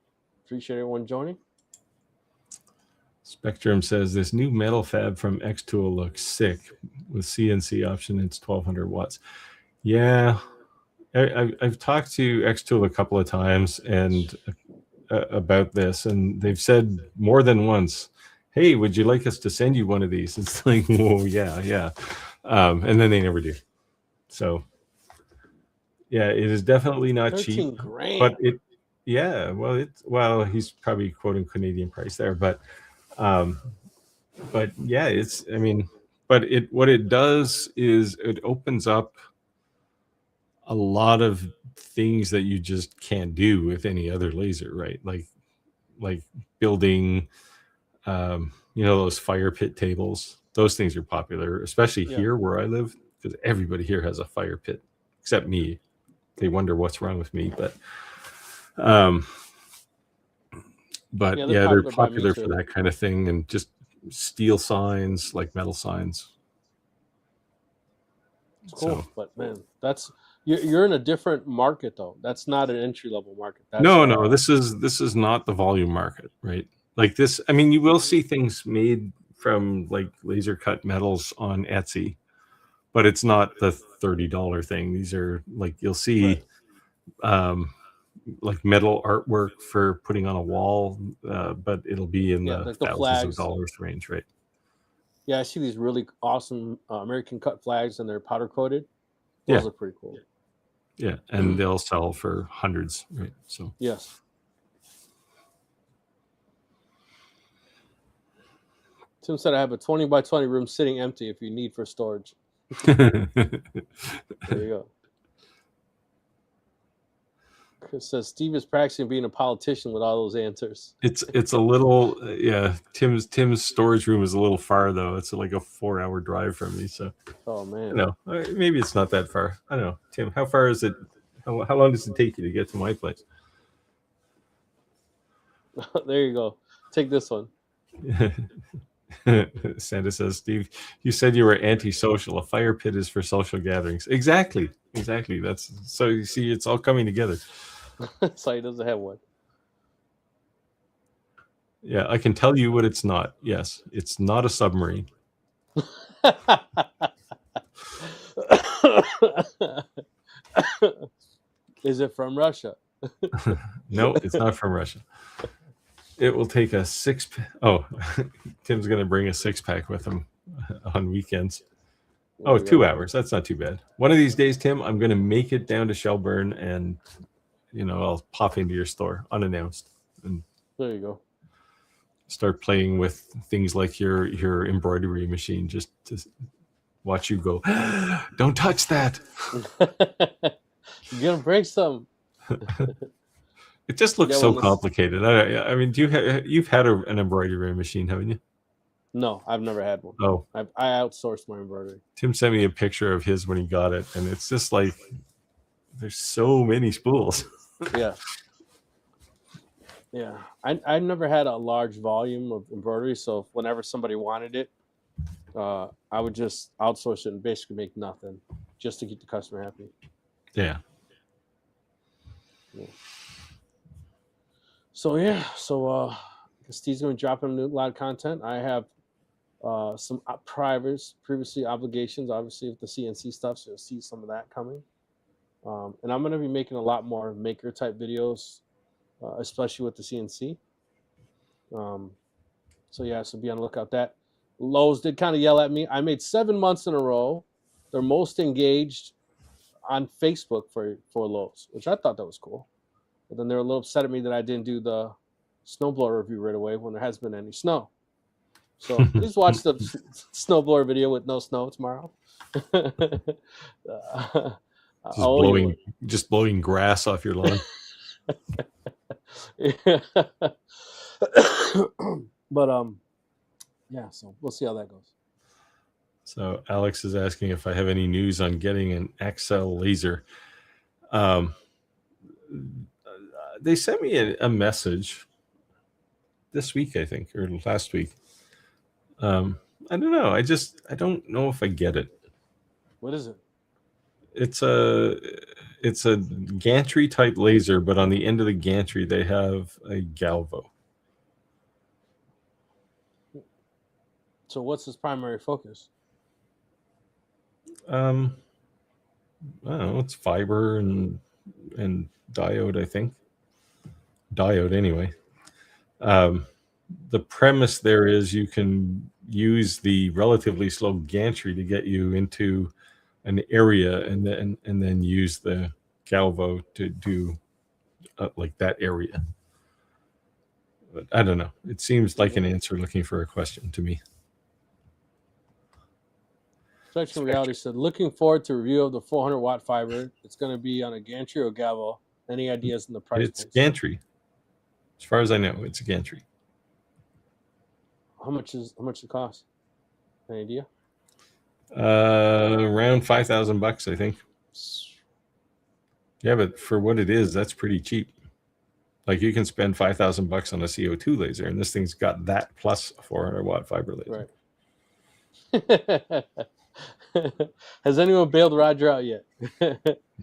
Appreciate everyone joining. Spectrum says this new metal fab from X-Tool looks sick with CNC option. It's 1200 watts. Yeah. I've talked to X-Tool a couple of times and about this, and they've said more than once, hey, would you like us to send you one of these? It's like, whoa, yeah. And then they never do. So, yeah, it is definitely not cheap. $13,000. But he's probably quoting Canadian price there, but yeah, what it does is it opens up a lot of things that you just can't do with any other laser, right? Like like building, those fire pit tables. Those things are popular, especially here where I live, because everybody here has a fire pit, except me. They wonder what's wrong with me, but they're popular for that kind of thing, and just steel signs, like metal signs. It's cool, but man, you're in a different market though. That's not an entry level market. No, this is not the volume market, right? Like this, I mean, you will see things made from like laser cut metals on Etsy, but it's not the $30 thing. These are like, you'll see like metal artwork for putting on a wall, but it'll be in the thousands of dollars range, right? Yeah, I see these really awesome American cut flags, and they're powder coated. Those look pretty cool. Yeah, and they'll sell for hundreds, right? So yes. Tim said I have a 20 by 20 room sitting empty if you need for storage. There you go. Chris says Steve is practicing being a politician with all those answers. It's a little Tim's storage room is a little far though. It's like a 4-hour drive from me. So oh man, no, maybe it's not that far. I don't know, Tim. How far is it? How long does it take you to get to my place? There you go. Take this one. Santa says, Steve, you said you were antisocial. A fire pit is for social gatherings. Exactly. That's so you see, it's all coming together. So he doesn't have one. Yeah, I can tell you what it's not. Yes, it's not a submarine. Is it from Russia? No, it's not from Russia. It will take a 6-pack. Oh, Tim's going to bring a 6-pack with him on weekends. Oh, 2 hours. That's not too bad. One of these days, Tim, I'm going to make it down to Shelburne, and I'll pop into your store unannounced. And there you go. Start playing with things like your embroidery machine, just to watch you go. Don't touch that. You're gonna break some. It just looks so complicated. I mean, you've had an embroidery machine, haven't you? No, I've never had one. Oh, I outsourced my embroidery. Tim sent me a picture of his when he got it, and it's just like there's so many spools. Yeah. I never had a large volume of embroidery, so whenever somebody wanted it, I would just outsource it and basically make nothing, just to keep the customer happy. Yeah. So Steve's going to drop in a lot of content. I have some previously obligations, obviously, with the CNC stuff, so you'll see some of that coming. And I'm going to be making a lot more maker type videos, especially with the CNC. So be on the lookout. That Lowe's did kind of yell at me. I made 7 months in a row their most engaged on Facebook for Lowe's, which I thought that was cool. But then they were a little upset at me that I didn't do the snowblower review right away when there hasn't been any snow. So please watch the snowblower video with no snow tomorrow. Just blowing grass off your lawn. But so we'll see how that goes. So Alex is asking if I have any news on getting an XL laser. They sent me a message this week, I think, or last week. I don't know. I don't know if I get it. What is it? It's a gantry type laser, but on the end of the gantry they have a galvo. So what's his primary focus? I don't know. It's fiber and diode, I think. Diode, anyway. The premise there is you can use the relatively slow gantry to get you into an area, and then use the galvo to do like that area. But I don't know. It seems like an answer looking for a question to me. Spectrum Reality said, looking forward to review of the 400-watt fiber. It's going to be on a gantry or galvo. Any ideas in the price? It's gantry. It's far as I know, it's a gantry. How much it cost? Any idea? Around $5,000, I think. Yeah, but for what it is, that's pretty cheap. Like you can spend $5,000 on a CO2 laser, and this thing's got that plus a 400-watt fiber laser. Right. Has anyone bailed Roger out yet? Yeah,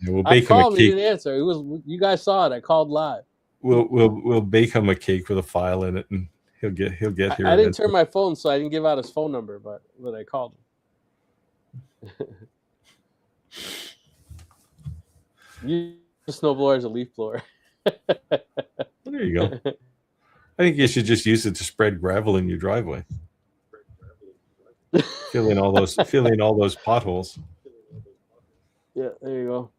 we'll I bake him a called. cake. He didn't answer. It was you guys saw it. I called live. We'll bake him a cake with a file in it, and he'll get here. I didn't turn my phone, so I didn't give out his phone number, but I called him. You snowblower is a leaf blower. Well, there you go. I think you should just use it to spread gravel in your driveway. Fill in all those potholes. Yeah, there you go.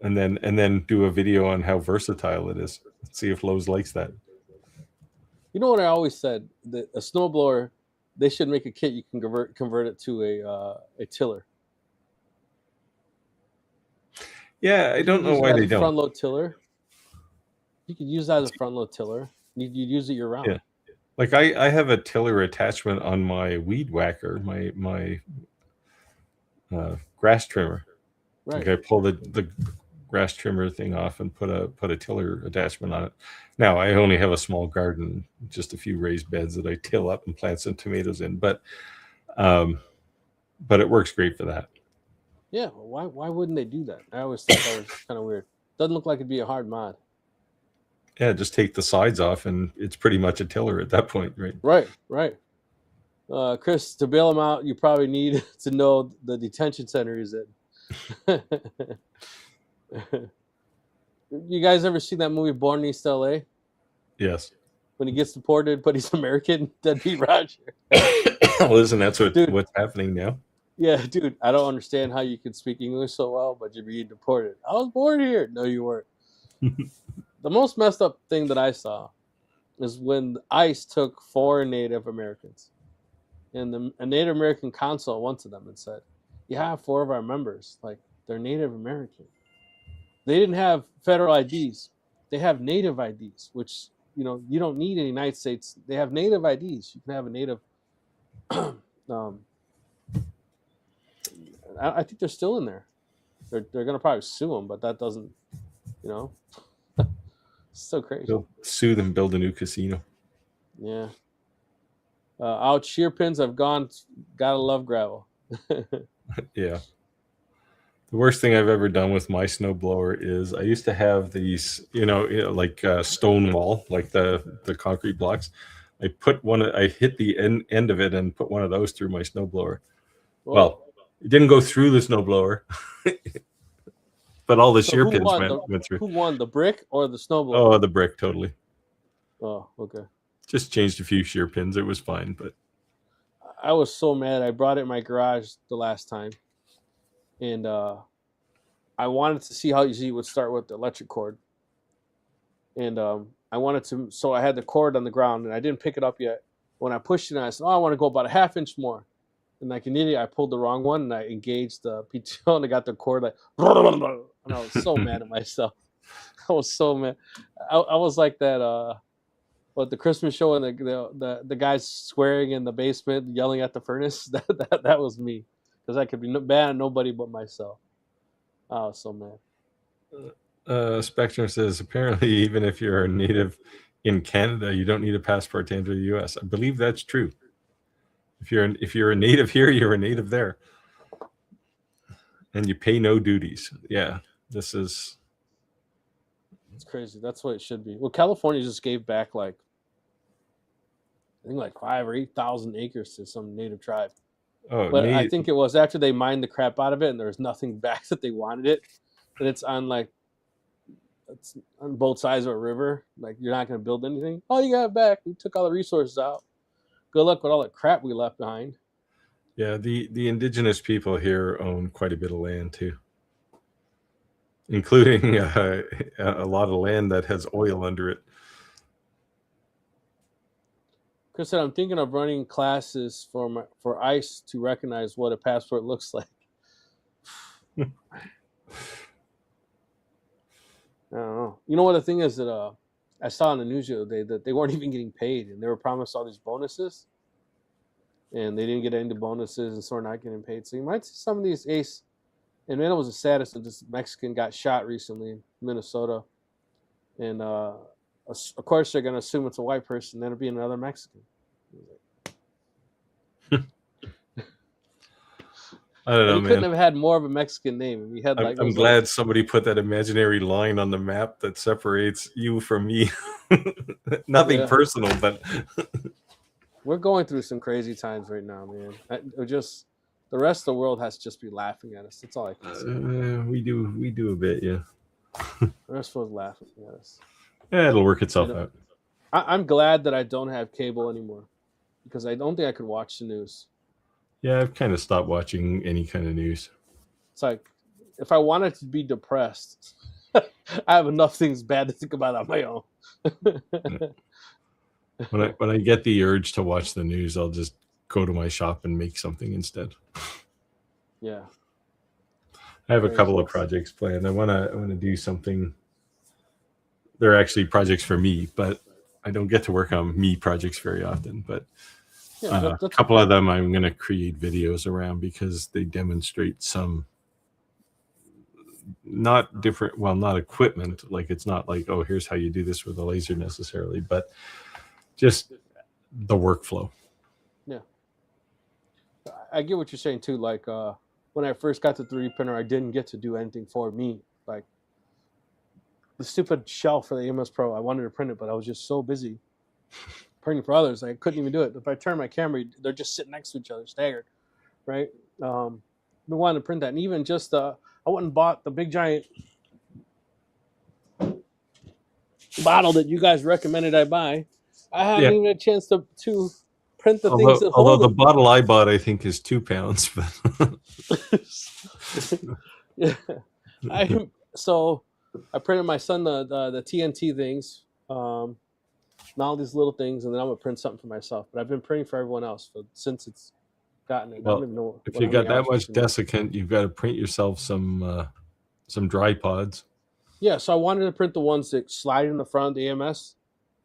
And then do a video on how versatile it is. See if Lowe's likes that. You know what I always said? That a snowblower, they should make a kit you can convert it to a tiller. Yeah, I don't know why they don't. Front load tiller. You could use that as a front load tiller. You use it year round. Yeah. Like I have a tiller attachment on my weed whacker, my grass trimmer. Right. Like I pull the grass trimmer thing off and put a tiller attachment on it. Now I only have a small garden, just a few raised beds that I till up and plant some tomatoes in, but it works great for that. Yeah, why wouldn't they do that? I always thought that was kind of weird. Doesn't look like it'd be a hard mod. Yeah, just take the sides off and it's pretty much a tiller at that point, right? Right. Chris, to bail him out, you probably need to know the detention center he's in. You guys ever seen that movie Born in East LA? Yes. When he gets deported, but he's American, deadbeat Roger. Well, isn't that what's happening now? Yeah, dude, I don't understand how you can speak English so well, but you're being deported. I was born here. No, you weren't. The most messed up thing that I saw is when ICE took 4 Native Americans. And a Native American consul went to them and said, yeah, 4 of our members, like, they're Native American. They didn't have federal IDs. They have Native IDs, which, you don't need in the United States. They have Native IDs. You can have a Native... I think they're still in there. They're going to probably sue them, but that doesn't, it's so crazy. They'll sue them, build a new casino. Yeah. Out shear pins, I've gone. Gotta love gravel. Yeah. The worst thing I've ever done with my snowblower is I used to have these, like stone wall, like the concrete blocks. I hit the end of it and put one of those through my snowblower. Whoa. Well, it didn't go through the snowblower, but all the shear pins went through. Who won, the brick or the snowblower? Oh, the brick, totally. Oh, okay. Just changed a few shear pins. It was fine, but I was so mad. I brought it in my garage the last time, and I wanted to see how easy it would start with the electric cord. And I wanted to, so I had the cord on the ground, and I didn't pick it up yet. When I pushed it, I said, I want to go about a ½ inch more. And like an idiot, I pulled the wrong one, and I engaged the PTO, and I got the cord like, and I was so mad at myself. I was so mad. I was like that, the Christmas show, and the guys swearing in the basement, yelling at the furnace. That was me, because I could be bad at nobody but myself. I was so mad. Spectrum says, apparently, even if you're a native in Canada, you don't need a passport to enter the U.S. I believe that's true. If you're a native here, you're a native there, and you pay no duties. Yeah, it's crazy. That's what it should be. Well, California just gave back I think 5,000 or 8,000 acres to some native tribe. Oh, but I think it was after they mined the crap out of it, and there was nothing back that they wanted it, and it's on both sides of a river. Like, you're not going to build anything. Oh, you got it back. We took all the resources out. Good luck with all the crap we left behind. Yeah, the indigenous people here own quite a bit of land too, including a lot of land that has oil under it. Chris said, I'm thinking of running classes for ICE to recognize what a passport looks like. I don't know. You know what the thing is that I saw on the news the other day that they weren't even getting paid, and they were promised all these bonuses, and they didn't get any bonuses, and so we're not getting paid. So you might see some of these ace. And then it was the saddest that this Mexican got shot recently in Minnesota, and of course they're gonna assume it's a white person, then it'll be another Mexican. I don't know, you couldn't have had more of a Mexican name. If you had like, I'm glad somebody put that imaginary line on the map that separates you from me. Nothing personal, but we're going through some crazy times right now, man. The rest of the world has to just be laughing at us. That's all I can say. We do a bit, yeah. The rest of the world's laughing at us. Yeah, it'll work itself out. I'm glad that I don't have cable anymore, because I don't think I could watch the news. Yeah, I've kind of stopped watching any kind of news. It's like, if I wanted to be depressed, I have enough things bad to think about on my own. When I get the urge to watch the news, I'll just go to my shop and make something instead. Yeah. I have a couple of projects planned. I want to do something. They're actually projects for me, but I don't get to work on me projects very often. But a couple of them I'm going to create videos around, because they demonstrate some not equipment. Like, it's not like, oh, here's how you do this with a laser necessarily, but just the workflow. Yeah. I get what you're saying too. Like, when I first got the 3D printer, I didn't get to do anything for me. Like, the stupid shelf for the EMS Pro, I wanted to print it, but I was just so busy printing for others, I couldn't even do it. If I turn my camera, they're just sitting next to each other, staggered, right? We wanted to print that, and even just I went and bought the big giant bottle that you guys recommended I buy. I haven't even had a chance to print the things that although the bottle I bought, I think, is 2 pounds. Yeah, so I printed my son the TNT things, and all these little things, and then I'm gonna print something for myself. But I've been printing for everyone else since it's gotten it. Well, I don't even know if you got that much desiccant, you've got to print yourself some dry pods. Yeah, so I wanted to print the ones that slide in the front of the AMS.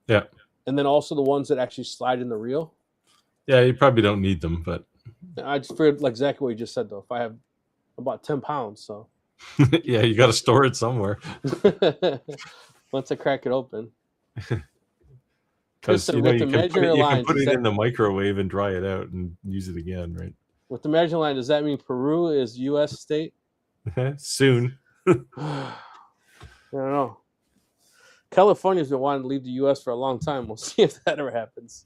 Yeah. And then also the ones that actually slide in the reel. Yeah, you probably don't need them, but I just figured, like exactly what you just said, though. If I have about 10 pounds, so yeah, you got to store it somewhere. Once I crack it open. Because you can put it in the microwave and dry it out and use it again, right? With the measuring line, does that mean Peru is U.S. state? Soon. I don't know. California's been wanting to leave the U.S. for a long time. We'll see if that ever happens.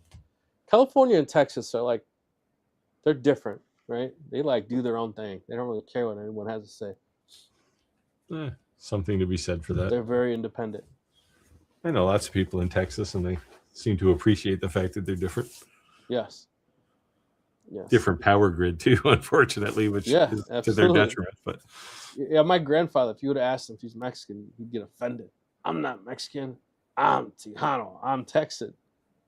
California and Texas are like, they're different, right? They like do their own thing. They don't really care what anyone has to say. Something to be said for that. They're very independent. I know lots of people in Texas, and they seem to appreciate the fact that they're different. Yes. Yes. Different power grid too, unfortunately, which is absolutely to their detriment. But yeah, my grandfather, if you would have asked him if he's Mexican, he'd get offended. I'm not Mexican. I'm Tejano. I'm Texan.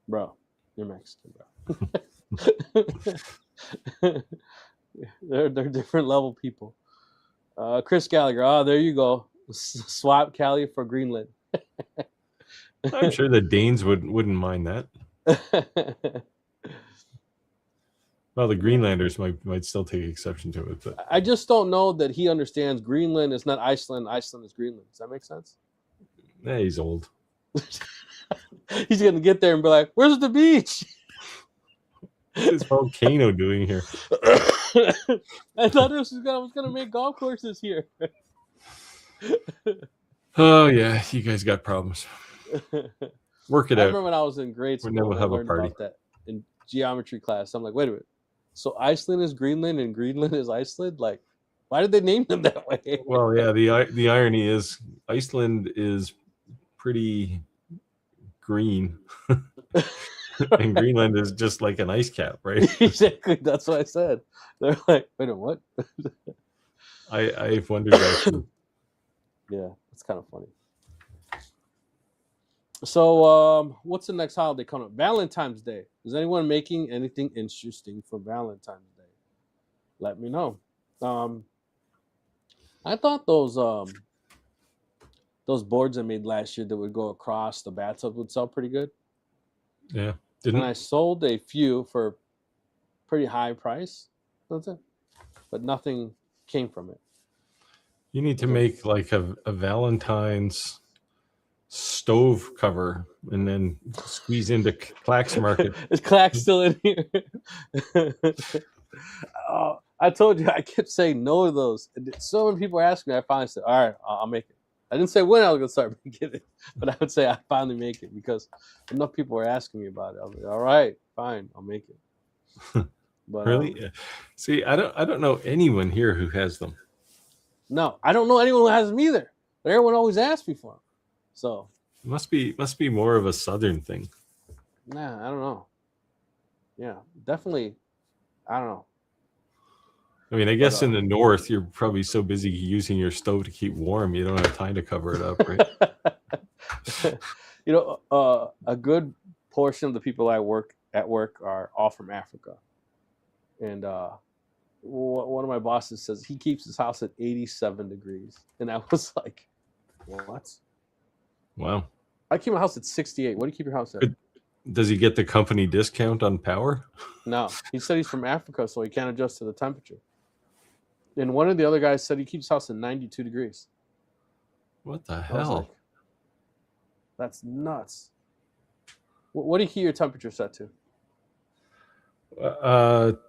Bro, you're Mexican, bro. they're different level people. Chris Gallagher. There you go. Swap Cali for Greenland. I'm sure the Danes wouldn't mind that. Well, the Greenlanders might still take exception to it, but I just don't know that he understands Greenland is not Iceland. Iceland is Greenland. Does that make sense? Yeah, he's old. He's gonna get there and be like, "Where's the beach? What's this volcano doing here?" I thought I was gonna make golf courses here. Oh yeah, you guys got problems. Work it out. I remember when I was in grade school, we'll have a party about that in geometry class. I'm like, wait a minute. So Iceland is Greenland and Greenland is Iceland? Like, why did they name them that way? Well, yeah, the irony is Iceland is pretty green. And Greenland is just like an ice cap, right? Exactly. That's what I said. They're like, wait a minute, what? I've wondered that too. Yeah, it's kind of funny. So, what's the next holiday coming up? Valentine's Day. Is anyone making anything interesting for Valentine's Day? Let me know. I thought those those boards I made last year that would go across the bathtub would sell pretty good. Yeah. And I sold a few for pretty high price. That's it. But nothing came from it. You need to make like a Valentine's stove cover and then squeeze into Clack's Market. Is Clack still in here? Oh, I told you I kept saying no to those. So many people ask me, I finally said, all right, I'll make it. I didn't say when I was going to start making it, but I would say I finally make it because enough people were asking me about it. I was like, all right, fine, I'll make it. But, really? See, I don't know anyone here who has them. No, I don't know anyone who has them either. But everyone always asks me for them. So it must be more of a Southern thing. Nah, I don't know. Yeah, definitely. I don't know. I mean, I guess in the North, you're probably so busy using your stove to keep warm, you don't have time to cover it up, right? You know, a good portion of the people I work are all from Africa. And one of my bosses says he keeps his house at 87 degrees. And I was like, what? Wow. I keep my house at 68. What do you keep your house at? Does he get the company discount on power? No. He said he's from Africa, so he can't adjust to the temperature. And one of the other guys said he keeps his house at 92 degrees. What the hell? Like, that's nuts. What do you keep your temperature set to?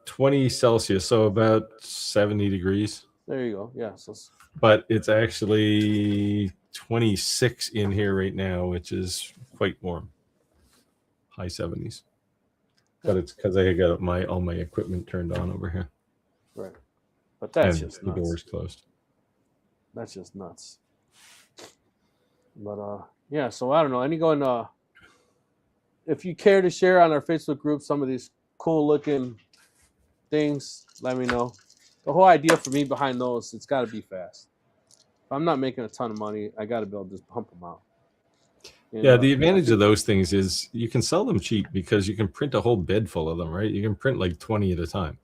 20 Celsius, so about 70 degrees. There you go. Yeah. So but it's actually 26 in here right now, which is quite warm. High 70s. But it's because I got all my equipment turned on over here. Right. But that's and just the nuts. doors closed. That's just nuts. But yeah, so I don't know. If you care to share on our Facebook group some of these cool looking things, let me know. The whole idea for me behind those, it's got to be fast. If I'm not making a ton of money, I got to be able to just pump them out. And, yeah, the advantage of those things is you can sell them cheap because you can print a whole bed full of them, right? You can print like 20 at a time.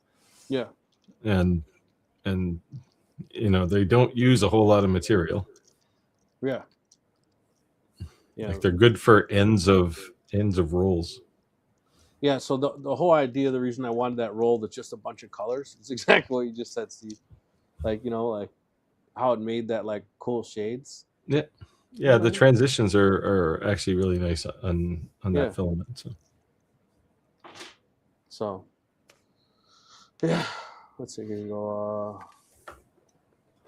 Yeah. And you know, they don't use a whole lot of material. Yeah. Yeah. Like they're good for ends of rolls. Yeah, so the whole idea, the reason I wanted that roll that's just a bunch of colors, is exactly what you just said, Steve. Like, you know, like how it made that like cool shades. Yeah. Yeah, the transitions are actually really nice on that filament. So yeah. Let's see, here you go.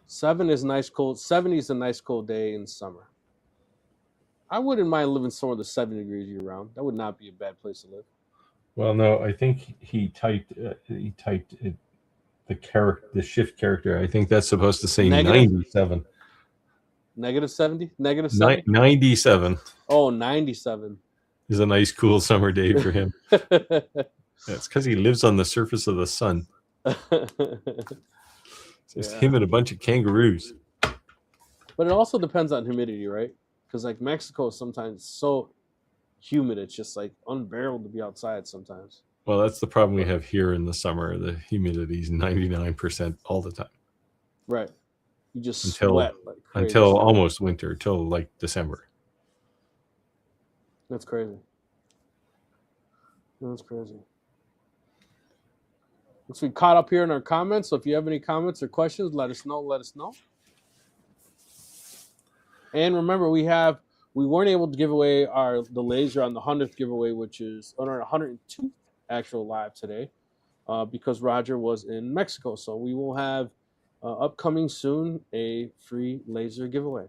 70 is a nice cold day in summer. I wouldn't mind living somewhere that's 70 degrees year round. That would not be a bad place to live. Well, no, I think he typed it, the shift character. I think that's supposed to say negative? 97. Negative 70? Negative 70? 97. Oh, 97. Is a nice, cool summer day for him. It's because he lives on the surface of the sun. Just him and a bunch of kangaroos. But it also depends on humidity, right? Because like Mexico is sometimes so humid, it's just like unbearable to be outside sometimes. Well, that's the problem we have here in the summer. The humidity is 99% all the time. Right. You just sweat like crazy. Until almost winter, till like December. That's crazy. That's crazy. So we caught up here in our comments. So if you have any comments or questions, let us know. And remember, we weren't able to give away the laser on the 100th giveaway, which is on our 102th actual live today, because Roger was in Mexico. So we will have upcoming soon a free laser giveaway.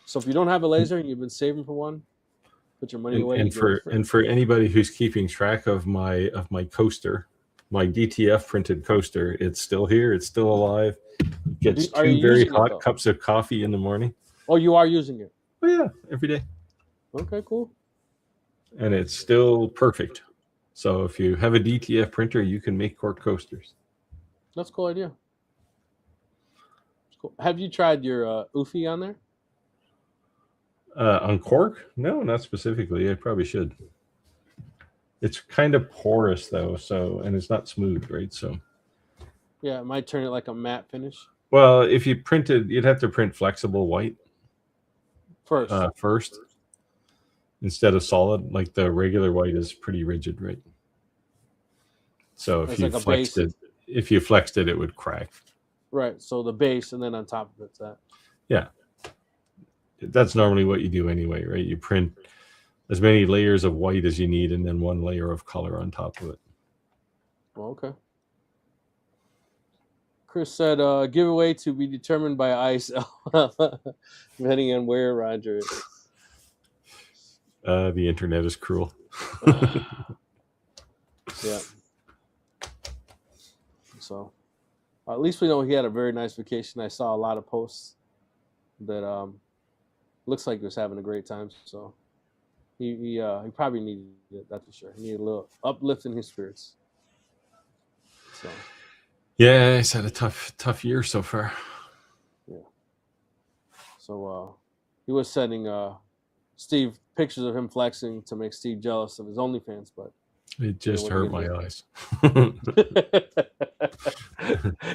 So if you don't have a laser and you've been saving for one, put your money away. And for anybody who's keeping track of my coaster, my DTF printed coaster, it's still here. It's still alive. It gets 2 very hot cups of coffee in the morning. Oh, you are using it? Oh, yeah, every day. Okay, cool. And it's still perfect. So if you have a DTF printer, you can make cork coasters. That's a cool idea. Cool. Have you tried your Ufi on there? On cork? No, not specifically. I probably should. It's kind of porous though, and it's not smooth, right? So yeah, it might turn it like a matte finish. Well, if you printed, you'd have to print flexible white. first instead of solid. Like the regular white is pretty rigid, right? So if you flexed it, it would crack. Right. So the base, and then on top of it's that. Yeah. That's normally what you do anyway, right? You print as many layers of white as you need, and then one layer of color on top of it. Well, okay. Chris said, giveaway to be determined by ICE, depending on where Roger is. The internet is cruel. Yeah. So, at least we know he had a very nice vacation. I saw a lot of posts that looks like he was having a great time. So, he probably needed it, that's for sure. He needed a little uplift in his spirits. So. Yeah, he's had a tough year so far. Yeah. So he was sending Steve pictures of him flexing to make Steve jealous of his OnlyFans, but it just hurt my eyes.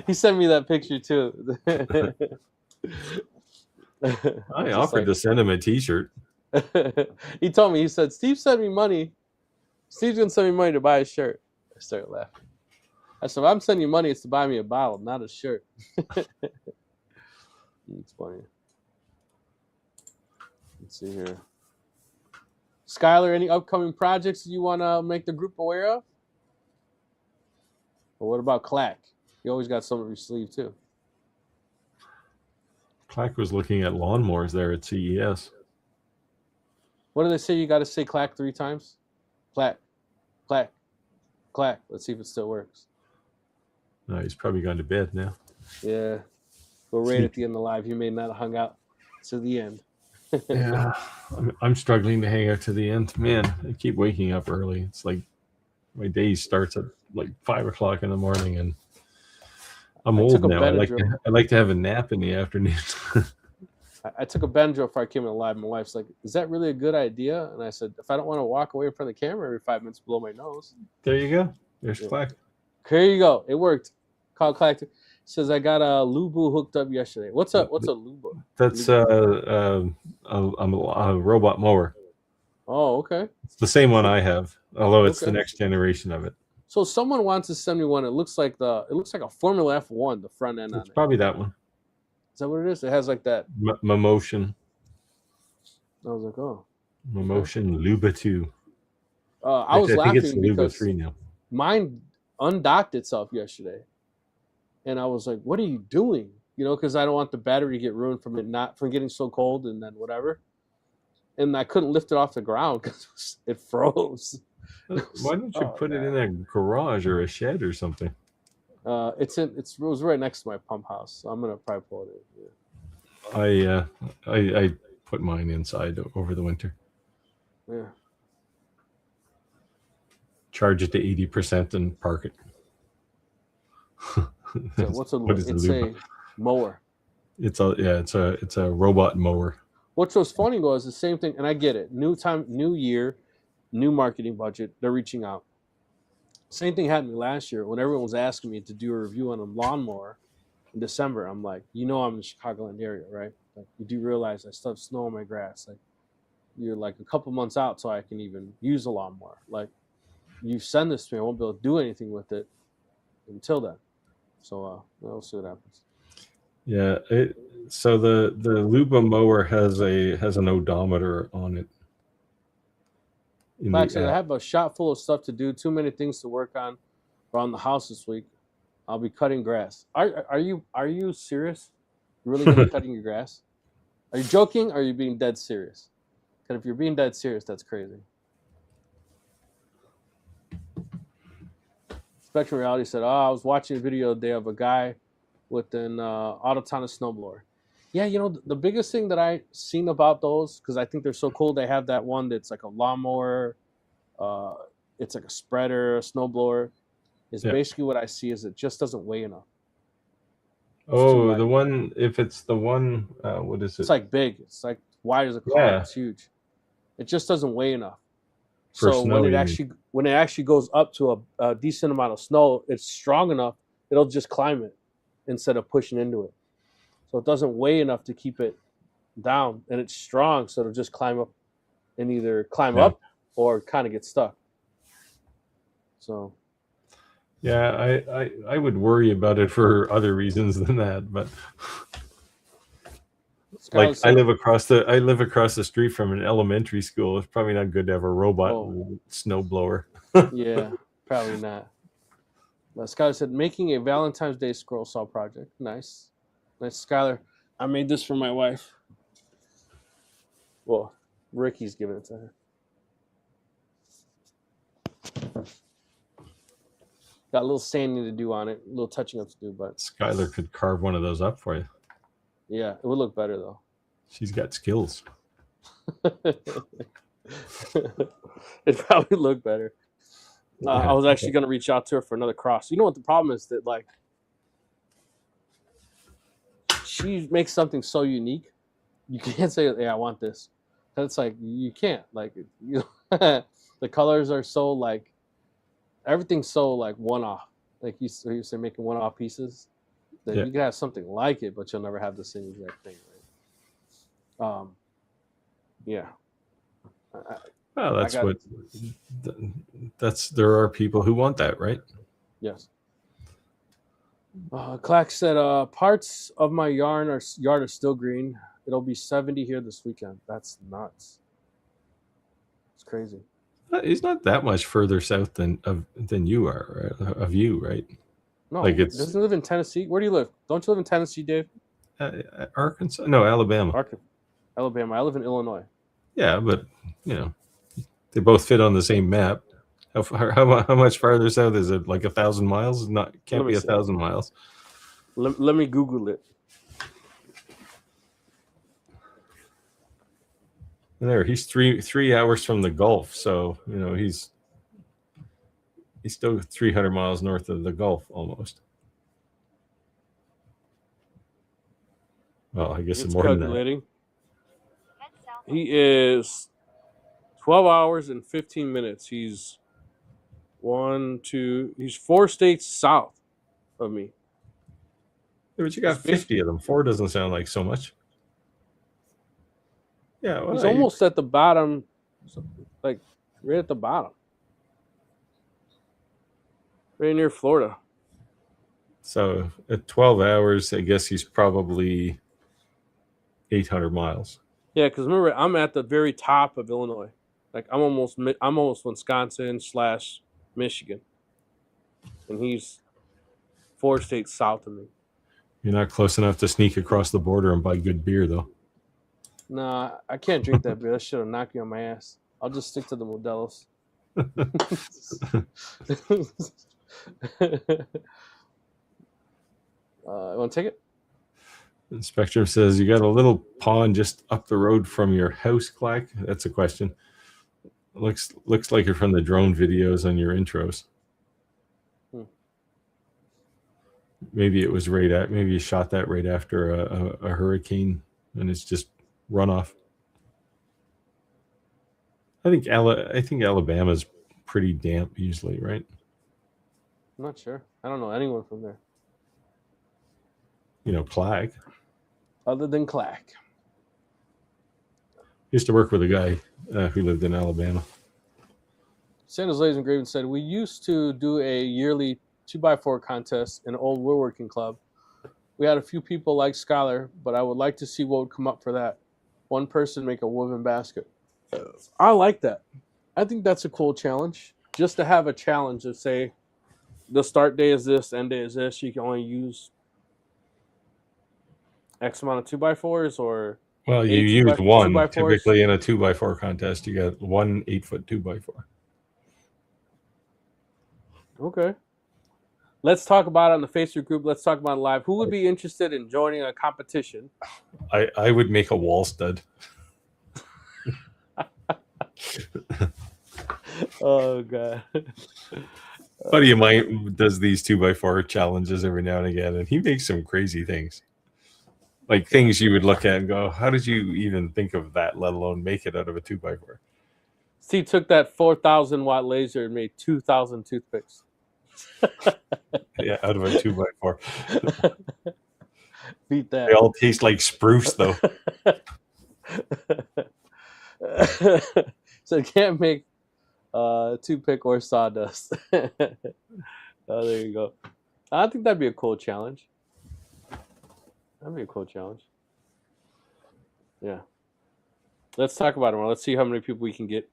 He sent me that picture too. I offered to send him a T-shirt. He told me, he said, Steve sent me money. Steve's gonna send me money to buy a shirt. I started laughing. I said, if I'm sending you money, it's to buy me a bottle, not a shirt. It's funny. Let's see here. Skylar, any upcoming projects you want to make the group aware of? Or what about Clack? You always got some up your sleeve, too. Clack was looking at lawnmowers there at CES. What do they say? You got to say Clack 3 times? Clack, Clack, Clack. Let's see if it still works. No, he's probably gone to bed now. Yeah. We're right at the end of the live. He may not have hung out to the end. Yeah. I'm struggling to hang out to the end. Man, I keep waking up early. It's like my day starts at like 5 o'clock in the morning, and I'm old now. I like to have a nap in the afternoon. I took a Benadryl before I came in live. My wife's like, is that really a good idea? And I said, if I don't want to walk away in front of the camera every 5 minutes, blow my nose. There you go. There's Clack. Here you go. It worked. Call Clack. Says I got a Lubu hooked up yesterday. What's a Lubu? That's a robot mower. Oh, okay. It's the same one I have, although it's the next generation of it. So someone wants to send me one. It looks like a Formula F1, the front end on it. It's probably that one. Is that what it is? It has like that Motion. I was like, oh. Motion Luba 2. I was laughing it's Luba because 3 now. Mine undocked itself yesterday. And I was like, what are you doing? You know, because I don't want the battery to get ruined from getting so cold and then whatever. And I couldn't lift it off the ground because it froze. Why don't you put it in a garage or a shed or something? It was right next to my pump house, so I'm gonna probably pull it in. Yeah. I put mine inside over the winter. Yeah. Charge it to 80% and park it. So it's a mower. It's a robot mower. What was funny was the same thing, and I get it. New time, new year, new marketing budget. They're reaching out. Same thing happened to me last year when everyone was asking me to do a review on a lawnmower in December. I'm like, I'm in the Chicagoland area, right? Like, you do realize I still have snow on my grass. Like, you're like a couple months out so I can even use a lawnmower. Like, you send this to me, I won't be able to do anything with it until then. So we'll see what happens. Yeah. So the Luba mower has an odometer on it. Actually, I have a shop full of stuff to do. Too many things to work on around the house this week. I'll be cutting grass. Are you serious? You really gonna be cutting your grass? Are you joking? Or are you being dead serious? Because if you're being dead serious, that's crazy. Spectrum Reality said, I was watching a video today of a guy with an autonomous snowblower. Yeah, the biggest thing that I seen about those, because I think they're so cool, they have that one that's like a lawnmower, it's like a spreader, a snowblower, is basically what I see is it just doesn't weigh enough. Oh, the one, if it's the one, what is it? It's like big. It's like wide as a car. Yeah. It's huge. It just doesn't weigh enough. So when it actually goes up to a decent amount of snow, it's strong enough, it'll just climb it instead of pushing into it. So it doesn't weigh enough to keep it down, and it's strong, so it'll just climb up and either climb up or kind of get stuck. So yeah, I would worry about it for other reasons than that, but like I live across the street from an elementary school. It's probably not good to have a robot snow blower. Yeah, probably not. Skylar said, making a Valentine's Day scroll saw project. Nice. Skylar, I made this for my wife. Well, Ricky's giving it to her. Got a little sanding to do on it, a little touching up to do, but Skylar could carve one of those up for you. Yeah, it would look better though. She's got skills. It'd probably look better. I was actually going to reach out to her for another cross. You know what the problem is? That like she makes something so unique, you can't say, "Yeah, I want this." And it's like you can't. Like the colors are so like everything's so like one off. Like you say, making one off pieces. That you can have something like it, but you'll never have the same exact thing. Right? Yeah. Well, there are people who want that, right? Yes. Clack said, parts of my yard are still green. It'll be 70 here this weekend. That's nuts. It's crazy. He's not that much further south than you are, right? Of you, right? No, like doesn't he live in Tennessee? Where do you live? Don't you live in Tennessee, Dave? Arkansas? No, Alabama. Alabama. I live in Illinois. Yeah, but they both fit on the same map. How much farther south is it? Like 1,000 miles? Can't be 1,000 miles. Let me Google it. There, he's three hours from the Gulf, so he's still 300 miles north of the Gulf almost. Well, I guess it's more calculating. Than that. He is 12 hours and 15 minutes. He's he's 4 states south of me. Yeah, but you got 50 of them. 4 doesn't sound like so much. Yeah, well, he's almost at the bottom, like right at the bottom. Right near Florida. So at 12 hours, I guess he's probably 800 miles. Yeah, because remember, I'm at the very top of Illinois. Like I'm almost Wisconsin/Michigan, and he's 4 states south of me. You're not close enough to sneak across the border and buy good beer, though. Nah, I can't drink that beer. That should have knocked you on my ass. I'll just stick to the Modelo's. Want to take it? Spectrum says, you got a little pond just up the road from your house, Clack? That's a question. Looks like you're from the drone videos on your intros. Maybe it was maybe you shot that right after a hurricane and it's just runoff. I think Alabama's pretty damp usually, right? I'm not sure. I don't know anyone from there. Clack. Other than Clack. Used to work with a guy who lived in Alabama. Sanders Lays Engraving said, we used to do a yearly 2x4 contest in an old woodworking club. We had a few people like Skylar, but I would like to see what would come up for that. One person make a woven basket. I like that. I think that's a cool challenge. Just to have a challenge of say, the start day is this, end day is this. You can only use X amount of 2x4s or. Well, you use one. Typically in a 2x4 contest, you get one 8-foot 2x4. Okay. Let's talk about it on the Facebook group. Let's talk about it live. Who would be interested in joining a competition? I would make a wall stud. Oh, God. Buddy of mine does these 2x4 challenges every now and again, and he makes some crazy things. Like things you would look at and go, how did you even think of that, let alone make it out of a 2x4? He took that 4,000 watt laser and made 2,000 toothpicks. Yeah, out of a 2x4. Beat that. They all taste like spruce, though. So you can't make toothpick or sawdust. Oh, there you go. I think that'd be a cool challenge. That'd be a cool challenge. Yeah. Let's talk about it more. Let's see how many people we can get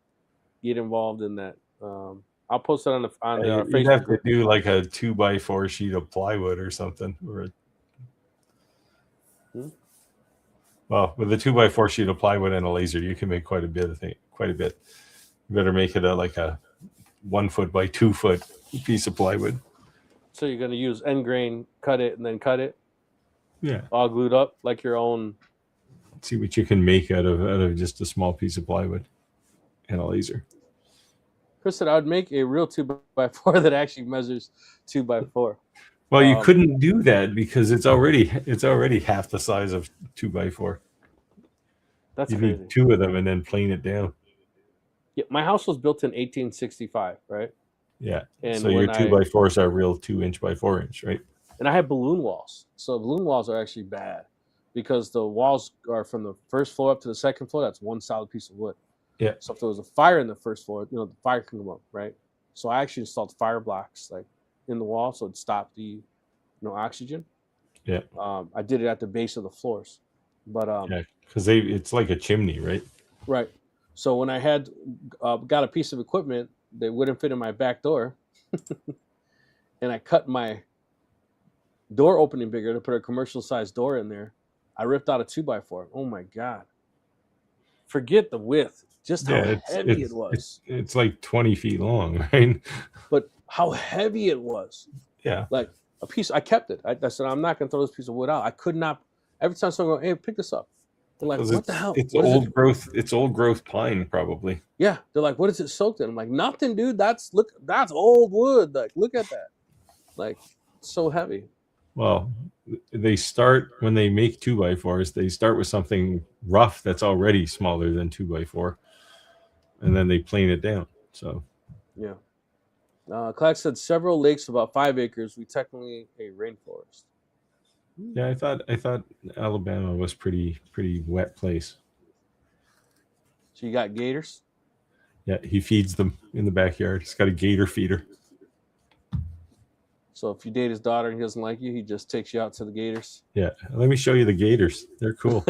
involved in that. I'll post it on the Facebook. You'd have to do like a 2x4 sheet of plywood or something. Well, with a 2x4 sheet of plywood and a laser, you can make quite a bit. I think quite a bit. You better make it like a 1 foot by 2 foot piece of plywood. So you're going to use end grain, cut it, and then cut it. Yeah. All glued up like your own. See what you can make out of just a small piece of plywood and a laser. Chris said I would make a real 2x4 that actually measures 2x4. Well, you couldn't do that because it's already half the size of 2x4. That's you crazy. need 2 of them and then plane it down. Yeah, my house was built in 1865, right? Yeah. And so your 2x4s are real 2 inch by 4 inch, right? And I had balloon walls. So balloon walls are actually bad because the walls are from the first floor up to the second floor. That's one solid piece of wood. Yeah. So if there was a fire in the first floor, the fire can come up, right? So I actually installed fire blocks like in the wall so it stopped the oxygen. Yeah. I did it at the base of the floors. But yeah, because it's like a chimney, right? Right. So when I had got a piece of equipment that wouldn't fit in my back door, and I cut my door opening bigger to put a commercial sized door in there, I ripped out a 2x4. Oh my God. Forget the width, just how heavy it was. It's like 20 feet long, right? But how heavy it was. Yeah. Like a piece, I kept it. I said, I'm not going to throw this piece of wood out. I could not. Every time someone goes, hey, pick this up. They're like, what the hell? It's old growth. It's old growth pine, probably. Yeah. They're like, what is it soaked in? I'm like, nothing, dude. That's old wood. Like, look at that. Like, so heavy. Well, they start when they make 2x4s. They start with something rough that's already smaller than 2x4, and then they plane it down. So, yeah. Clark said several lakes, about 5 acres. We technically a rainforest. Yeah, I thought Alabama was pretty wet place. So you got gators? Yeah, he feeds them in the backyard. He's got a gator feeder. So if you date his daughter and he doesn't like you, he just takes you out to the gators. Yeah, let me show you the gators. They're cool.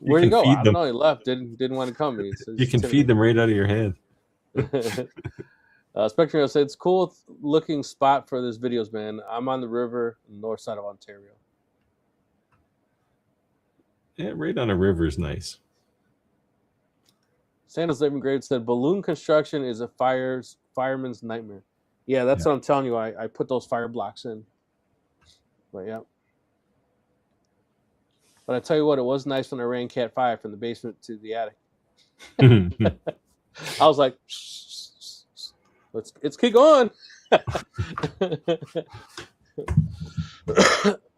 Where'd he go? I don't know. He left. Didn't want to come. You can feed them right out of your hand. Spectrum said it's cool looking spot for this videos, man. I'm on the river, north side of Ontario. Yeah, right on a river is nice. Sandals Living Grave said balloon construction is a fireman's nightmare. Yeah, that's what I'm telling you. I put those fire blocks in. But yeah. But I tell you what, it was nice when I ran Cat 5 from the basement to the attic. I was like, let's keep going.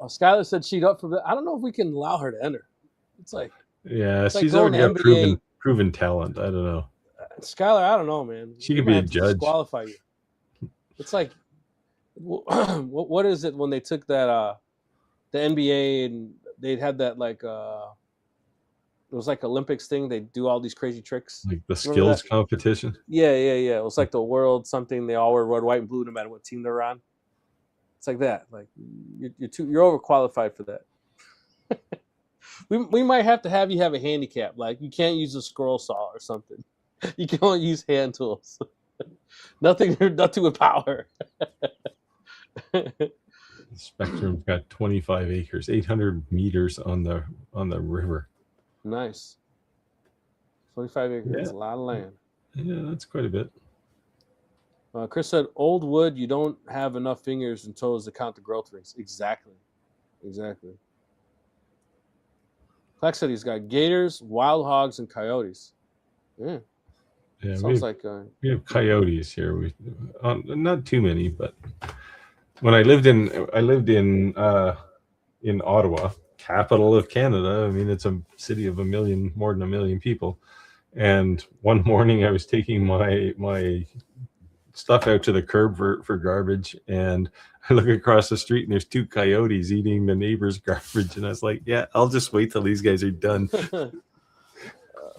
Skylar said she'd up for that. I don't know if we can allow her to enter. It's like, she's already got proven talent. I don't know. Skylar, I don't know, man. She could be a judge. Disqualify you. It's like, what is it when they took that the NBA and they had that like it was like Olympics thing. They do all these crazy tricks. Like the skills competition. Yeah. It was like the world something. They all wear red, white, and blue no matter what team they're on. It's like that. Like you're overqualified for that. we might have to have you have a handicap. Like you can't use a scroll saw or something. You can only use hand tools. Nothing with power. Spectrum's got 25 acres, 800 meters on the river. Nice. 25 acres. That's a lot of land. Yeah, that's quite a bit. Chris said, old wood, you don't have enough fingers and toes to count the growth rates. Exactly. Clark said he's got gators, wild hogs, and coyotes. Yeah. Sounds like we have coyotes here. We not too many, but when I lived in Ottawa, capital of Canada. I mean, it's a city of more than a million people. And one morning, I was taking my stuff out to the curb for garbage, and I look across the street, and there's 2 coyotes eating the neighbor's garbage, and I was like, "Yeah, I'll just wait till these guys are done."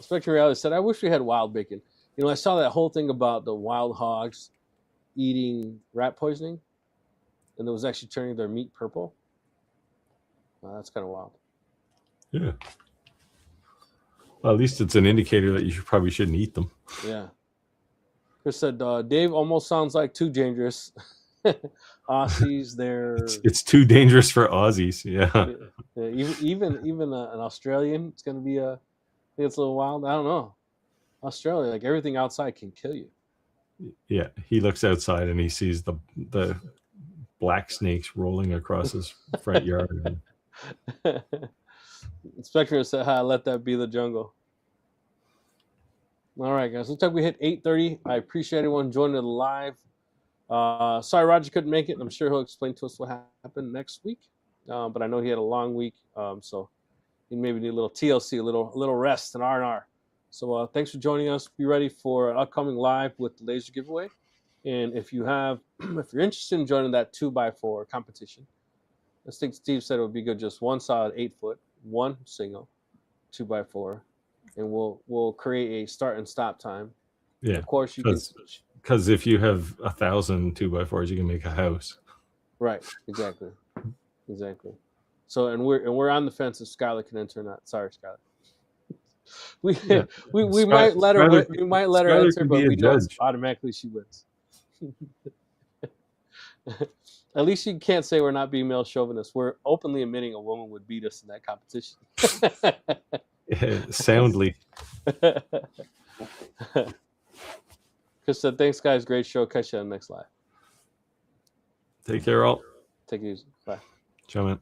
Spectrum Reality said, I wish we had wild bacon. You know, I saw that whole thing about the wild hogs eating rat poisoning, and it was actually turning their meat purple. That's kind of wild. Yeah. Well, at least it's an indicator that you probably shouldn't eat them. Yeah. Chris said, Dave almost sounds like too dangerous. Aussies, it's too dangerous for Aussies. Yeah. Even an Australian, it's going to be I think it's a little wild. I don't know. Australia, like everything outside can kill you. Yeah, he looks outside and he sees the black snakes rolling across his front yard. Spectre said, let that be the jungle. All right, guys. Looks like we hit 8:30. I appreciate everyone joining the live. Sorry, Roger couldn't make it. I'm sure he'll explain to us what happened next week. But I know he had a long week, so he maybe need a little TLC, a little rest and R&R. So thanks for joining us. Be ready for an upcoming live with the laser giveaway. And if you're interested in joining that 2x4 competition, I think Steve said it would be good just one solid 8-foot, one single 2x4, and we'll create a start and stop time. Yeah, of course you can. Because if you have 1,000 2x4s, you can make a house. Right. Exactly. So and we're on the fence if Skylar can enter or not. Sorry, Skylar. We might let her enter, but we know automatically she wins. At least you can't say we're not being male chauvinists. We're openly admitting a woman would beat us in that competition. Soundly. Chris said, thanks, guys. Great show. Catch you on the next live. Take care, all. Take it easy. Bye. Ciao, man.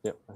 Yep. Bye.